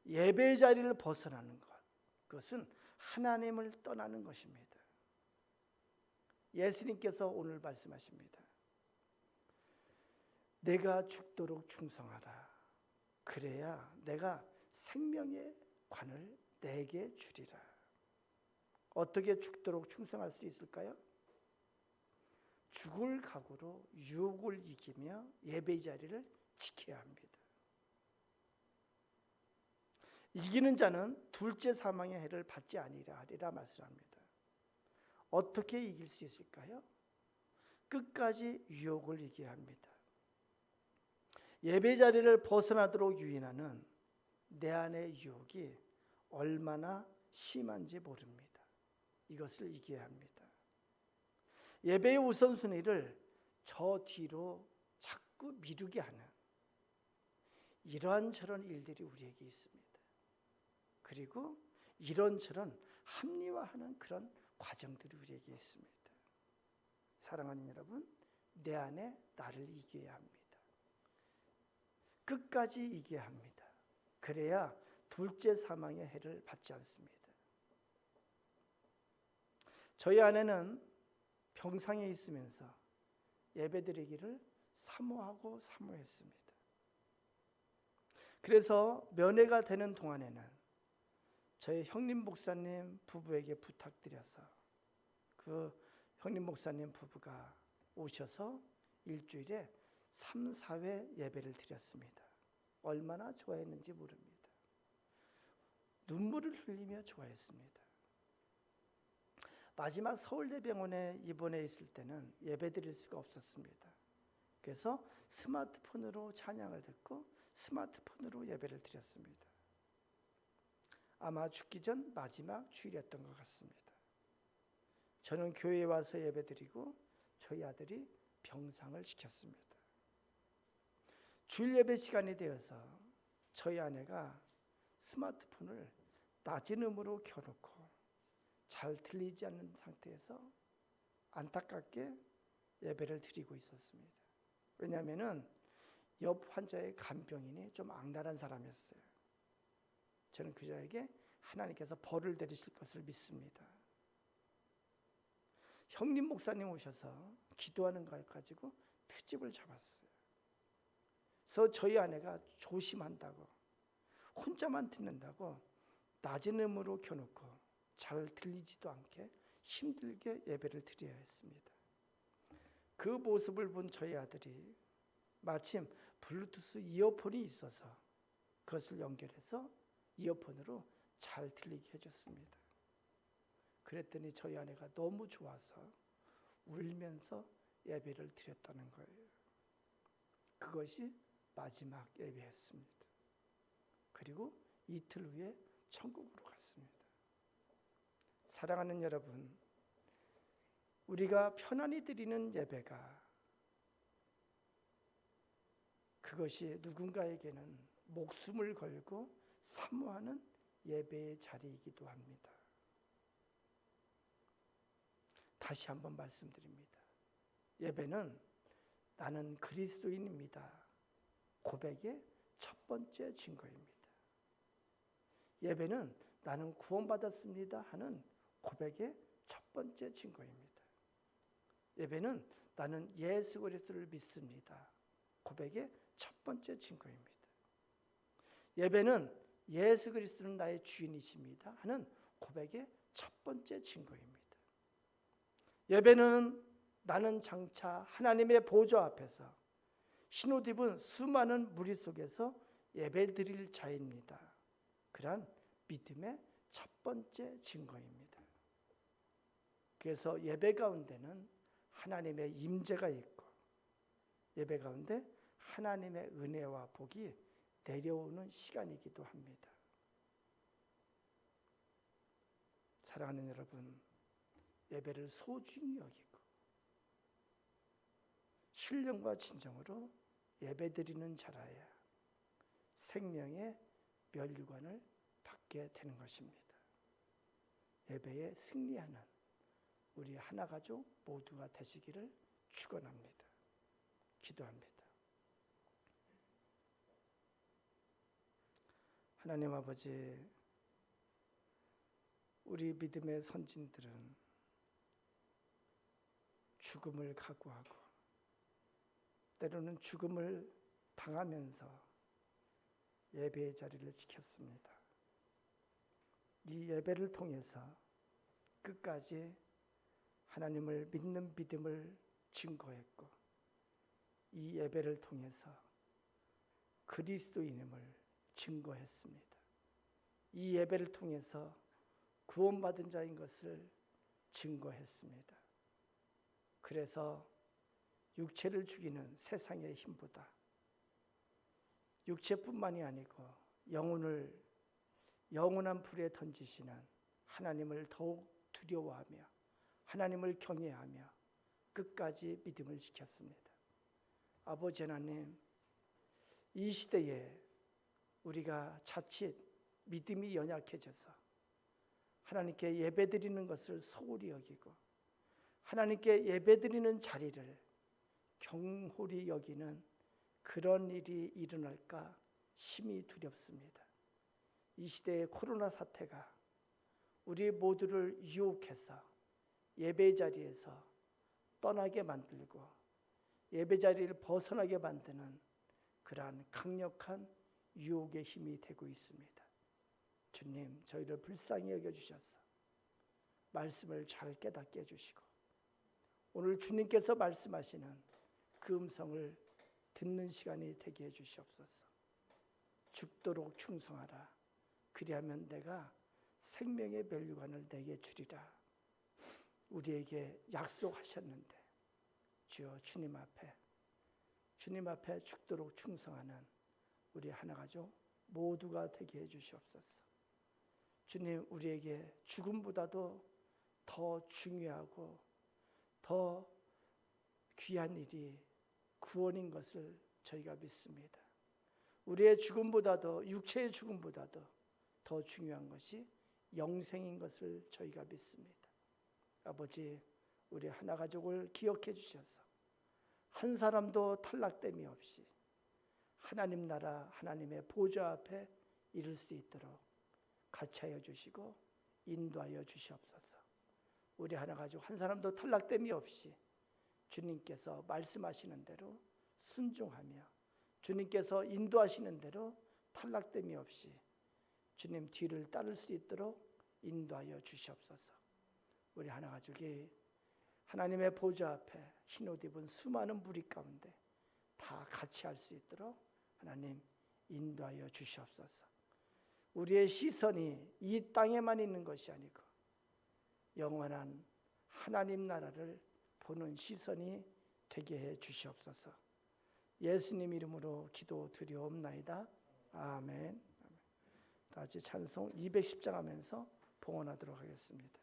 예배의 자리를 벗어나는 것, 그것은 하나님을 떠나는 것입니다. 예수님께서 오늘 말씀하십니다. 내가 죽도록 충성하라. 그래야 내가 생명의 관을 내게 주리라. 어떻게 죽도록 충성할 수 있을까요? 죽을 각오로 유혹을 이기며 예배의 자리를 지켜야 합니다. 이기는 자는 둘째 사망의 해를 받지 아니라 하리라 말씀합니다. 어떻게 이길 수 있을까요? 끝까지 유혹을 이겨야 합니다. 예배 자리를 벗어나도록 유인하는 내 안의 유혹이 얼마나 심한지 모릅니다. 이것을 이겨야 합니다. 예배의 우선순위를 저 뒤로 자꾸 미루게 하는 이러한저런 일들이 우리에게 있습니다. 그리고 이런저런 합리화하는 그런 과정들이 우리에게 있습니다. 사랑하는 여러분, 내 안에 나를 이겨야 합니다. 끝까지 이겨야 합니다. 그래야 둘째 사망의 해를 받지 않습니다. 저희 아내는 병상에 있으면서 예배드리기를 사모하고 사모했습니다. 그래서 면회가 되는 동안에는 저희 형님 목사님 부부에게 부탁드려서 그 형님 목사님 부부가 오셔서 일주일에 3, 4회 예배를 드렸습니다. 얼마나 좋아했는지 모릅니다. 눈물을 흘리며 좋아했습니다. 마지막 서울대병원에 입원해 있을 때는 예배 드릴 수가 없었습니다. 그래서 스마트폰으로 찬양을 듣고 스마트폰으로 예배를 드렸습니다. 아마 죽기 전 마지막 주일이었던 것 같습니다. 저는 교회에 와서 예배 드리고 저희 아들이 병상을 지켰습니다. 주일 예배 시간이 되어서 저희 아내가 스마트폰을 낮은 음으로 켜놓고 잘 들리지 않는 상태에서 안타깝게 예배를 드리고 있었습니다. 왜냐하면 옆 환자의 간병인이 좀 악랄한 사람이었어요. 저는 그자에게 하나님께서 벌을 내리실 것을 믿습니다. 형님 목사님 오셔서 기도하는 걸 가지고 트집을 잡았어요. 그래서 저희 아내가 조심한다고 혼자만 듣는다고 낮은 음으로 켜놓고 잘 들리지도 않게 힘들게 예배를 드려야 했습니다. 그 모습을 본 저희 아들이 마침 블루투스 이어폰이 있어서 그것을 연결해서 이어폰으로 잘 들리게 해줬습니다. 그랬더니 저희 아내가 너무 좋아서 울면서 예배를 드렸다는 거예요. 그것이 마지막 예배였습니다. 그리고 이틀 후에 천국으로 갔습니다. 사랑하는 여러분, 우리가 편안히 드리는 예배가 그것이 누군가에게는 목숨을 걸고 사모하는 예배의 자리이기도 합니다. 다시 한번 말씀드립니다. 예배는 나는 그리스도인입니다. 고백의 첫 번째 증거입니다. 예배는 나는 구원받았습니다 하는 고백의 첫 번째 증거입니다. 예배는 나는 예수 그리스도를 믿습니다. 고백의 첫 번째 증거입니다. 예배는 예수 그리스도는 나의 주인이십니다 하는 고백의 첫 번째 증거입니다. 예배는 나는 장차 하나님의 보좌 앞에서 흰옷 입은 수많은 무리 속에서 예배드릴 자입니다. 그러한 믿음의 첫 번째 증거입니다. 그래서 예배 가운데는 하나님의 임재가 있고 예배 가운데 하나님의 은혜와 복이 내려오는 시간이기도 합니다. 사랑하는 여러분, 예배를 소중히 여기고 신령과 진정으로 예배드리는 자라야 생명의 면류관을 받게 되는 것입니다. 예배에 승리하는 우리 하나 가족 모두가 되시기를 축원합니다. 기도합니다. 하나님 아버지, 우리 믿음의 선진들은 죽음을 각오하고 때로는 죽음을 당하면서 예배의 자리를 지켰습니다. 이 예배를 통해서 끝까지 하나님을 믿는 믿음을 증거했고 이 예배를 통해서 그리스도인임을 증거했습니다. 이 예배를 통해서 구원받은 자인 것을 증거했습니다. 그래서 육체를 죽이는 세상의 힘보다 육체뿐만이 아니고 영혼을 영원한 불에 던지시는 하나님을 더욱 두려워하며 하나님을 경외하며 끝까지 믿음을 지켰습니다. 아버지 하나님, 이 시대에 우리가 자칫 믿음이 연약해져서 하나님께 예배드리는 것을 소홀히 여기고 하나님께 예배드리는 자리를 경홀히 여기는 그런 일이 일어날까 심히 두렵습니다. 이 시대의 코로나 사태가 우리 모두를 유혹해서 예배 자리에서 떠나게 만들고 예배 자리를 벗어나게 만드는 그러한 강력한 유혹의 힘이 되고 있습니다. 주님, 저희를 불쌍히 여겨주셔서 말씀을 잘 깨닫게 해주시고 오늘 주님께서 말씀하시는 그 음성을 듣는 시간이 되게 해주시옵소서. 죽도록 충성하라. 그리하면 내가 생명의 멸류관을 내게 주리라. 우리에게 약속하셨는데 주여 주님 앞에 죽도록 충성하는 우리 하나가족 모두가 되게 해주시옵소서. 주님, 우리에게 죽음보다도 더 중요하고 더 귀한 일이 구원인 것을 저희가 믿습니다. 우리의 죽음보다도 육체의 죽음보다도 더 중요한 것이 영생인 것을 저희가 믿습니다. 아버지, 우리 하나가족을 기억해 주셔서 한 사람도 탈락됨이 없이 하나님 나라 하나님의 보좌 앞에 이룰 수 있도록 같이하여 주시고 인도하여 주시옵소서. 우리 하나가족 한 사람도 탈락됨이 없이 주님께서 말씀하시는 대로 순종하며 주님께서 인도하시는 대로 탈락됨이 없이 주님 뒤를 따를 수 있도록 인도하여 주시옵소서. 우리 하나가족이 하나님의 보좌 앞에 흰옷 입은 수많은 무리 가운데 다 같이 할 수 있도록 하나님 인도하여 주시옵소서. 우리의 시선이 이 땅에만 있는 것이 아니고 영원한 하나님 나라를 보는 시선이 되게 해 주시옵소서. 예수님 이름으로 기도드리옵나이다. 아멘. 다 같이 찬송 210장 하면서 봉헌하도록 하겠습니다.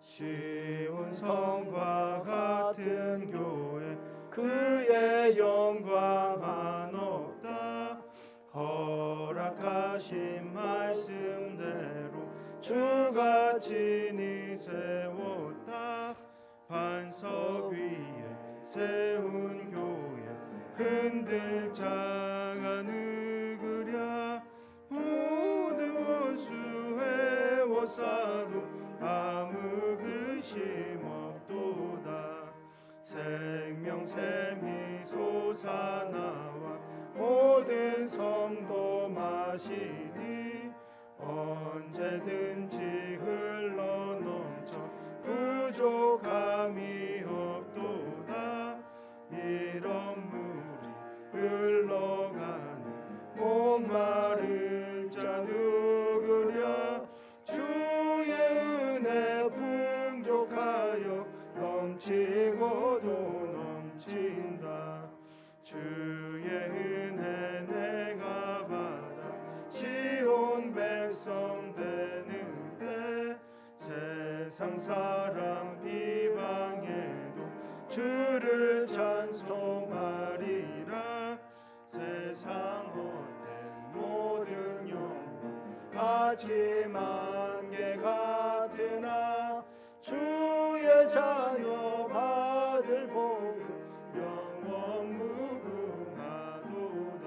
시온 성과 같은 교회 그의 영광 한없다. 허락하신 말씀대로 주가 친히 세웠다. 반석 위에 세운 교회 흔들 자가 누구랴. 모든 원수 해워싸도 아무 근심 없도다. 생명샘이 솟아나와 모든 성도 마시니 언제든지 흘러넘쳐 부족함이 없도다. 이런 물이 흘러가는 목마를 자 누구랴. 주의 은혜 풍족하여 넘치고도 넘친다. 주의 은혜 내가 받아 시온 백성 되는 때 세상 사람 비방해도 주를 찬송하리라. 세상 헛된 모든 영광 하지만 개 같으나 주의 자녀 받을 복은 영원 무궁하도다.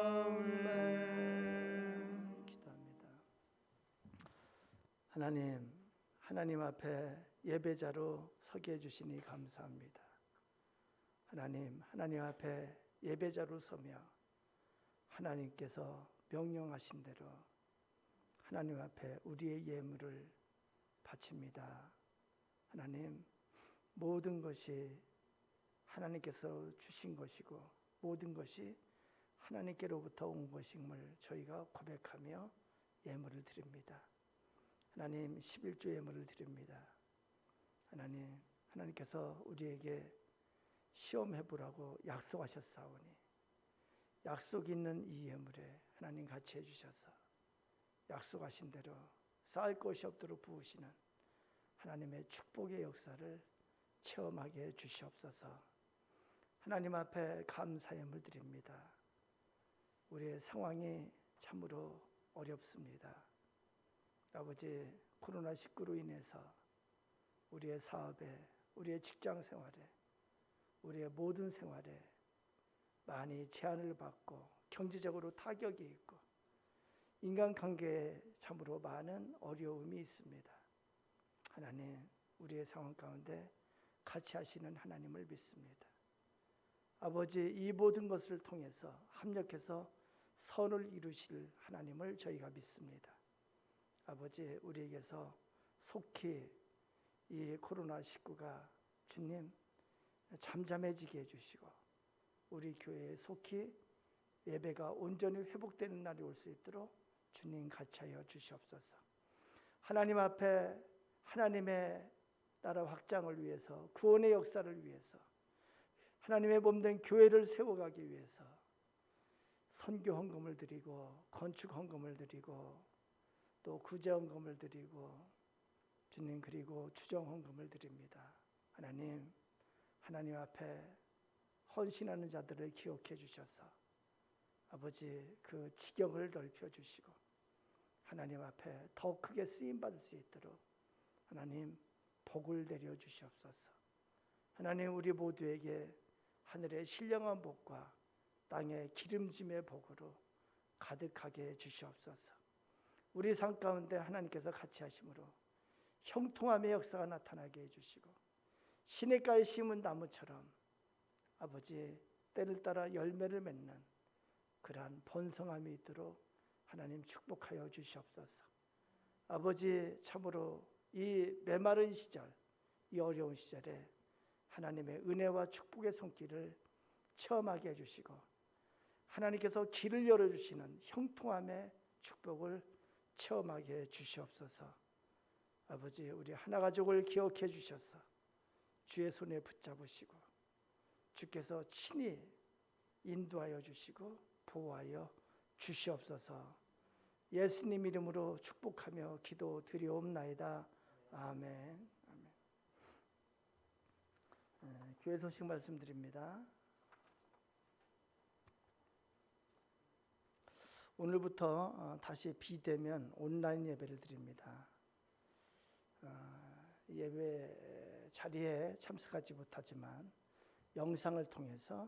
아멘. 기도합니다. 하나님 앞에 예배자로 서게 해주시니 감사합니다. 하나님 앞에 예배자로 서며 하나님께서 명령하신 대로 하나님 앞에 우리의 예물을 바칩니다. 하나님, 모든 것이 하나님께서 주신 것이고 모든 것이 하나님께로부터 온 것임을 저희가 고백하며 예물을 드립니다. 하나님, 11조 예물을 드립니다. 하나님께서 우리에게 시험해 보라고 약속하셨사오니 약속 있는 이 예물에 하나님 같이 해주셔서 약속하신 대로 쌓을 것이 없도록 부으시는 하나님의 축복의 역사를 체험하게 해 주시옵소서. 하나님 앞에 감사의 예물 드립니다. 우리의 상황이 참으로 어렵습니다. 아버지, 코로나19로 인해서 우리의 사업에, 우리의 직장 생활에, 우리의 모든 생활에 많이 제한을 받고 경제적으로 타격이 있고 인간관계에 참으로 많은 어려움이 있습니다. 하나님, 우리의 상황 가운데 같이 하시는 하나님을 믿습니다. 아버지, 이 모든 것을 통해서 합력해서 선을 이루실 하나님을 저희가 믿습니다. 아버지, 우리에게서 속히 이 코로나19가 주님 잠잠해지게 해주시고 우리 교회에 속히 예배가 온전히 회복되는 날이 올 수 있도록 주님 같이 하여 주시옵소서. 하나님 앞에 하나님의 나라 확장을 위해서, 구원의 역사를 위해서, 하나님의 몸된 교회를 세워가기 위해서 선교 헌금을 드리고 건축 헌금을 드리고 또 구제 헌금을 드리고 주님 그리고 추정 헌금을 드립니다. 하나님 앞에 헌신하는 자들을 기억해 주셔서 아버지 그 지경을 넓혀 주시고 하나님 앞에 더 크게 쓰임 받을 수 있도록 하나님 복을 내려 주시옵소서. 하나님, 우리 모두에게 하늘의 신령한 복과 땅의 기름짐의 복으로 가득하게 주시옵소서. 우리 삶 가운데 하나님께서 같이 하심으로 형통함의 역사가 나타나게 해주시고 시냇가에 심은 나무처럼 아버지 때를 따라 열매를 맺는 그러한 번성함이 있도록 하나님 축복하여 주시옵소서. 아버지, 참으로 이 메마른 시절, 이 어려운 시절에 하나님의 은혜와 축복의 손길을 체험하게 해주시고 하나님께서 길을 열어주시는 형통함의 축복을 체험하게 해주시옵소서. 아버지, 우리 하나가족을 기억해 주셔서 주의 손에 붙잡으시고 주께서 친히 인도하여 주시고 보호하여 주시옵소서. 예수님 이름으로 축복하며 기도드리옵나이다. 아멘. 교회 소식 말씀드립니다. 오늘부터 다시 비대면 온라인 예배를 드립니다. 예배 자리에 참석하지 못하지만 영상을 통해서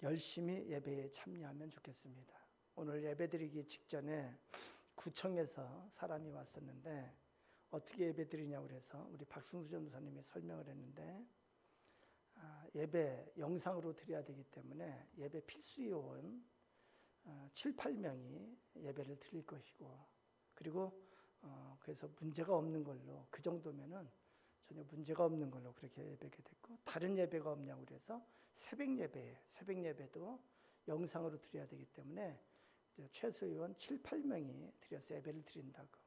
열심히 예배에 참여하면 좋겠습니다. 오늘 예배드리기 직전에 구청에서 사람이 왔었는데 어떻게 예배드리냐고 그래서 우리 박승수 전도사님이 설명을 했는데 예배 영상으로 드려야 되기 때문에 예배 필수 요원 7, 8명이 예배를 드릴 것이고 그리고 그래서 문제가 없는 걸로 그 정도면은 전혀 문제가 없는 걸로 그렇게 예배가 됐고 다른 예배가 없냐고 그래서 새벽 예배도 영상으로 드려야 되기 때문에 최소 요원 7, 8명이 드려서 예배를 드린다고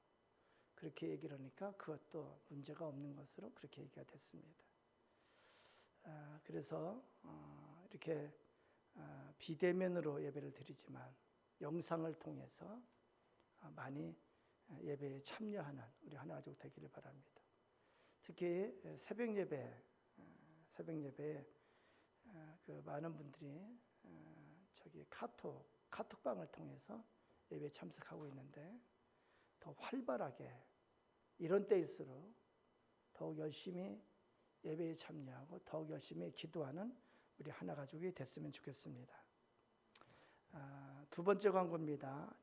그렇게 얘기를 하니까 그것도 문제가 없는 것으로 그렇게 얘기가 됐습니다. 그래서 이렇게 비대면으로 예배를 드리지만 영상을 통해서 많이 예배에 참여하는 우리 하나가족 되기를 바랍니다. 특히 새벽 예배에 그 많은 분들이 저기 카톡방을 통해서 예배에 참석하고 있는데 더 활발하게 이런 때일수록 더욱 열심히 예배에 참여하고 더욱 열심히 기도하는 우리 하나가족이 됐으면 좋겠습니다. 두 번째 광고입니다.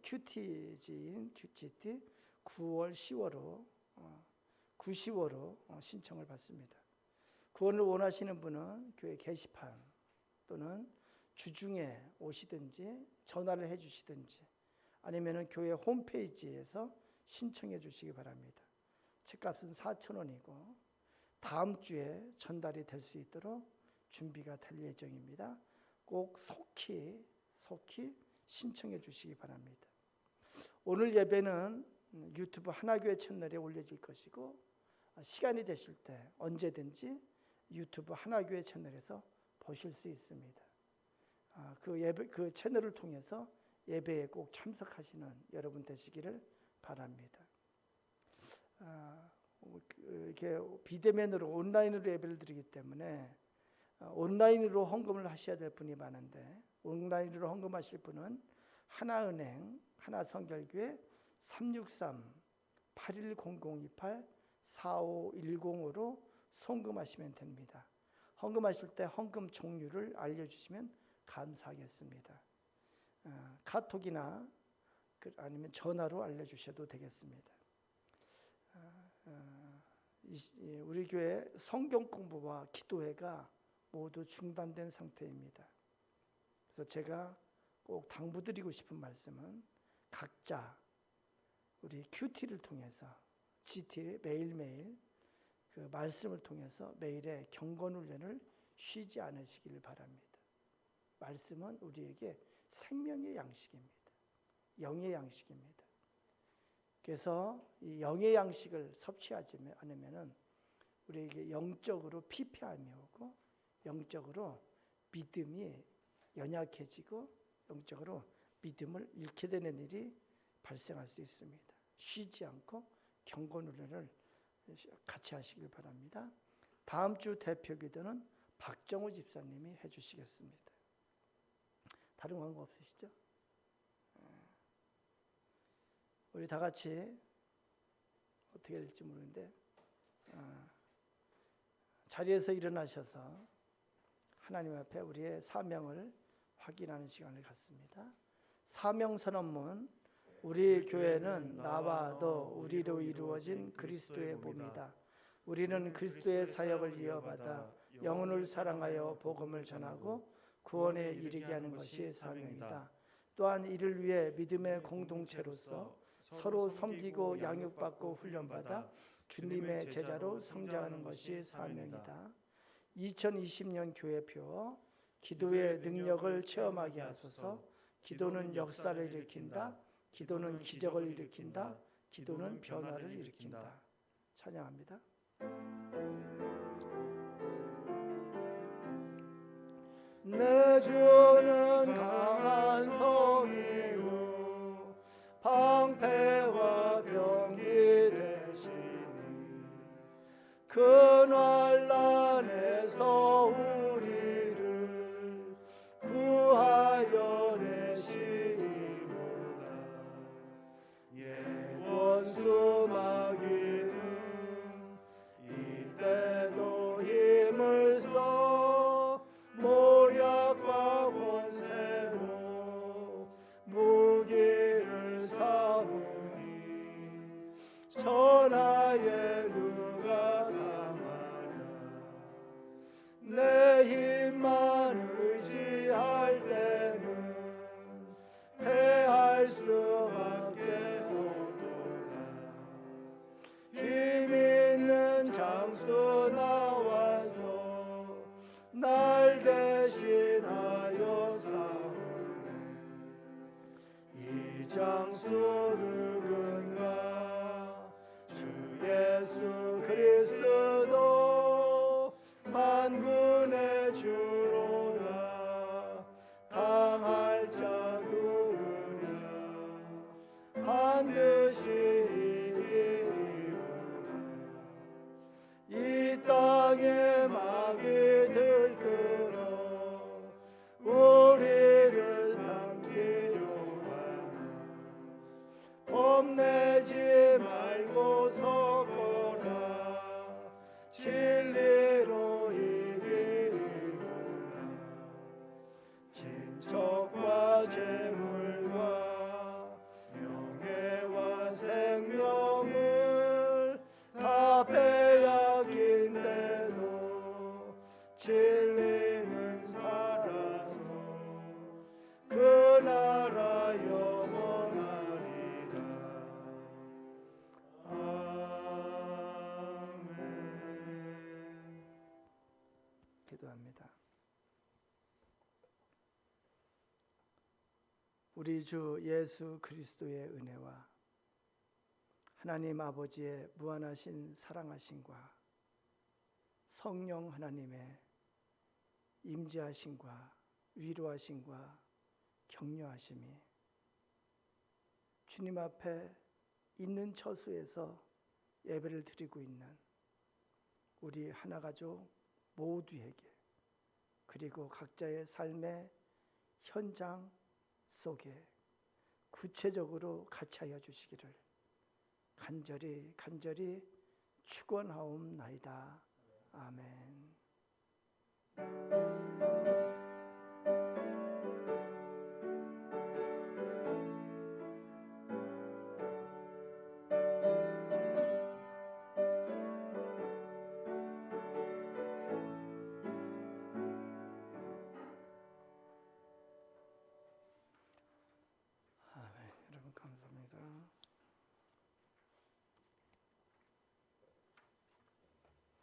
QTG인 GT 9월, 10월로 9, 10월로 신청을 받습니다. 구원을 원하시는 분은 교회 게시판 또는 주중에 오시든지 전화를 해주시든지 아니면 교회 홈페이지에서 신청해 주시기 바랍니다. 책값은 4,000원이고 다음 주에 전달이 될 수 있도록 준비가 될 예정입니다. 꼭 속히 신청해 주시기 바랍니다. 오늘 예배는 유튜브 하나교회 채널에 올려질 것이고 시간이 되실 때 언제든지 유튜브 하나교회 채널에서 보실 수 있습니다. 그 채널을 통해서 예배에 꼭 참석하시는 여러분 되시기를 바랍니다. 이렇게 비대면으로 온라인으로 예배를 드리기 때문에 온라인으로 헌금을 하셔야 될 분이 많은데, 온라인으로 헌금하실 분은 하나은행 하나성결교회 363-810028-4510으로 송금하시면 됩니다. 헌금하실 때 헌금 종류를 알려주시면 감사하겠습니다. 카톡이나 아니면 전화로 알려주셔도 되겠습니다. 우리 교회 성경 공부와 기도회가 모두 중단된 상태입니다. 그래서 제가 꼭 당부드리고 싶은 말씀은 각자 우리 QT를 통해서 GT 매일매일 그 말씀을 통해서 매일의 경건 훈련을 쉬지 않으시기를 바랍니다. 말씀은 우리에게 생명의 양식입니다. 영의 양식입니다. 그래서 이 영의 양식을 섭취하지 않으면은 우리에게 영적으로 피폐함이 오고 영적으로 믿음이 연약해지고 영적으로 믿음을 잃게 되는 일이 발생할 수 있습니다. 쉬지 않고 경건 훈련을 같이 하시길 바랍니다. 다음 주 대표 기도는 박정우 집사님이 해주시겠습니다. 다른 광고 없으시죠? 우리 다 같이 어떻게 될지 모르는데 자리에서 일어나셔서 하나님 앞에 우리의 사명을 확인하는 시간을 갖습니다. 사명 선언문. 우리 교회는 나와 너 우리로 이루어진 그리스도의 몸이다. 우리는 그리스도의 사역을 이어받아 영혼을 사랑하여 복음을 전하고 구원에 이르게 하는 것이 사명이다. 또한 이를 위해 믿음의 공동체로서 서로 섬기고 양육받고 훈련받아 주님의 제자로 성장하는 것이 사명이다. 2020년 교회표. 기도의 능력을 체험하게 하소서. 기도는 역사를 일으킨다. 기도는 기적을 일으킨다. 기도는 변화를 일으킨다. 찬양합니다. 내 주는 강한 성이요 방패와 병기 되시니 그 난란에서 우리를 구하여 내시리로다. 옛 원수 마귀는 이때도 힘을 써 모략과 권세로 무기를 삼으니 천하에 누가 당하랴. 내 힘만 의지할 때는 패할 수밖에 없도다. 힘 있는 장수 나와서 날 대신하여 싸우네. 이 장수 누군가? 주 예수 그리스도 만군의 주로다. 당할 자 누구랴? 반드시 이기리로다. 이 땅에 막이 들끓어 우리를 삼키려 하나. 겁내지 말고 서거라. 진리로 이기리로다. 친척과 재물과 명예와 생명을 다 빼앗긴데도 진리는 살아서 그 나라 영원하리라. 아멘. 기도합니다. 우리 주 예수 그리스도의 은혜와 하나님 아버지의 무한하신 사랑하심과 성령 하나님의 임재하심과 위로하심과 격려하심이 주님 앞에 있는 처소에서 예배를 드리고 있는 우리 하나가족 모두에게, 그리고 각자의 삶의 현장 속에 구체적으로 같이 하여 주시기를 간절히 축원하옵나이다. 아멘.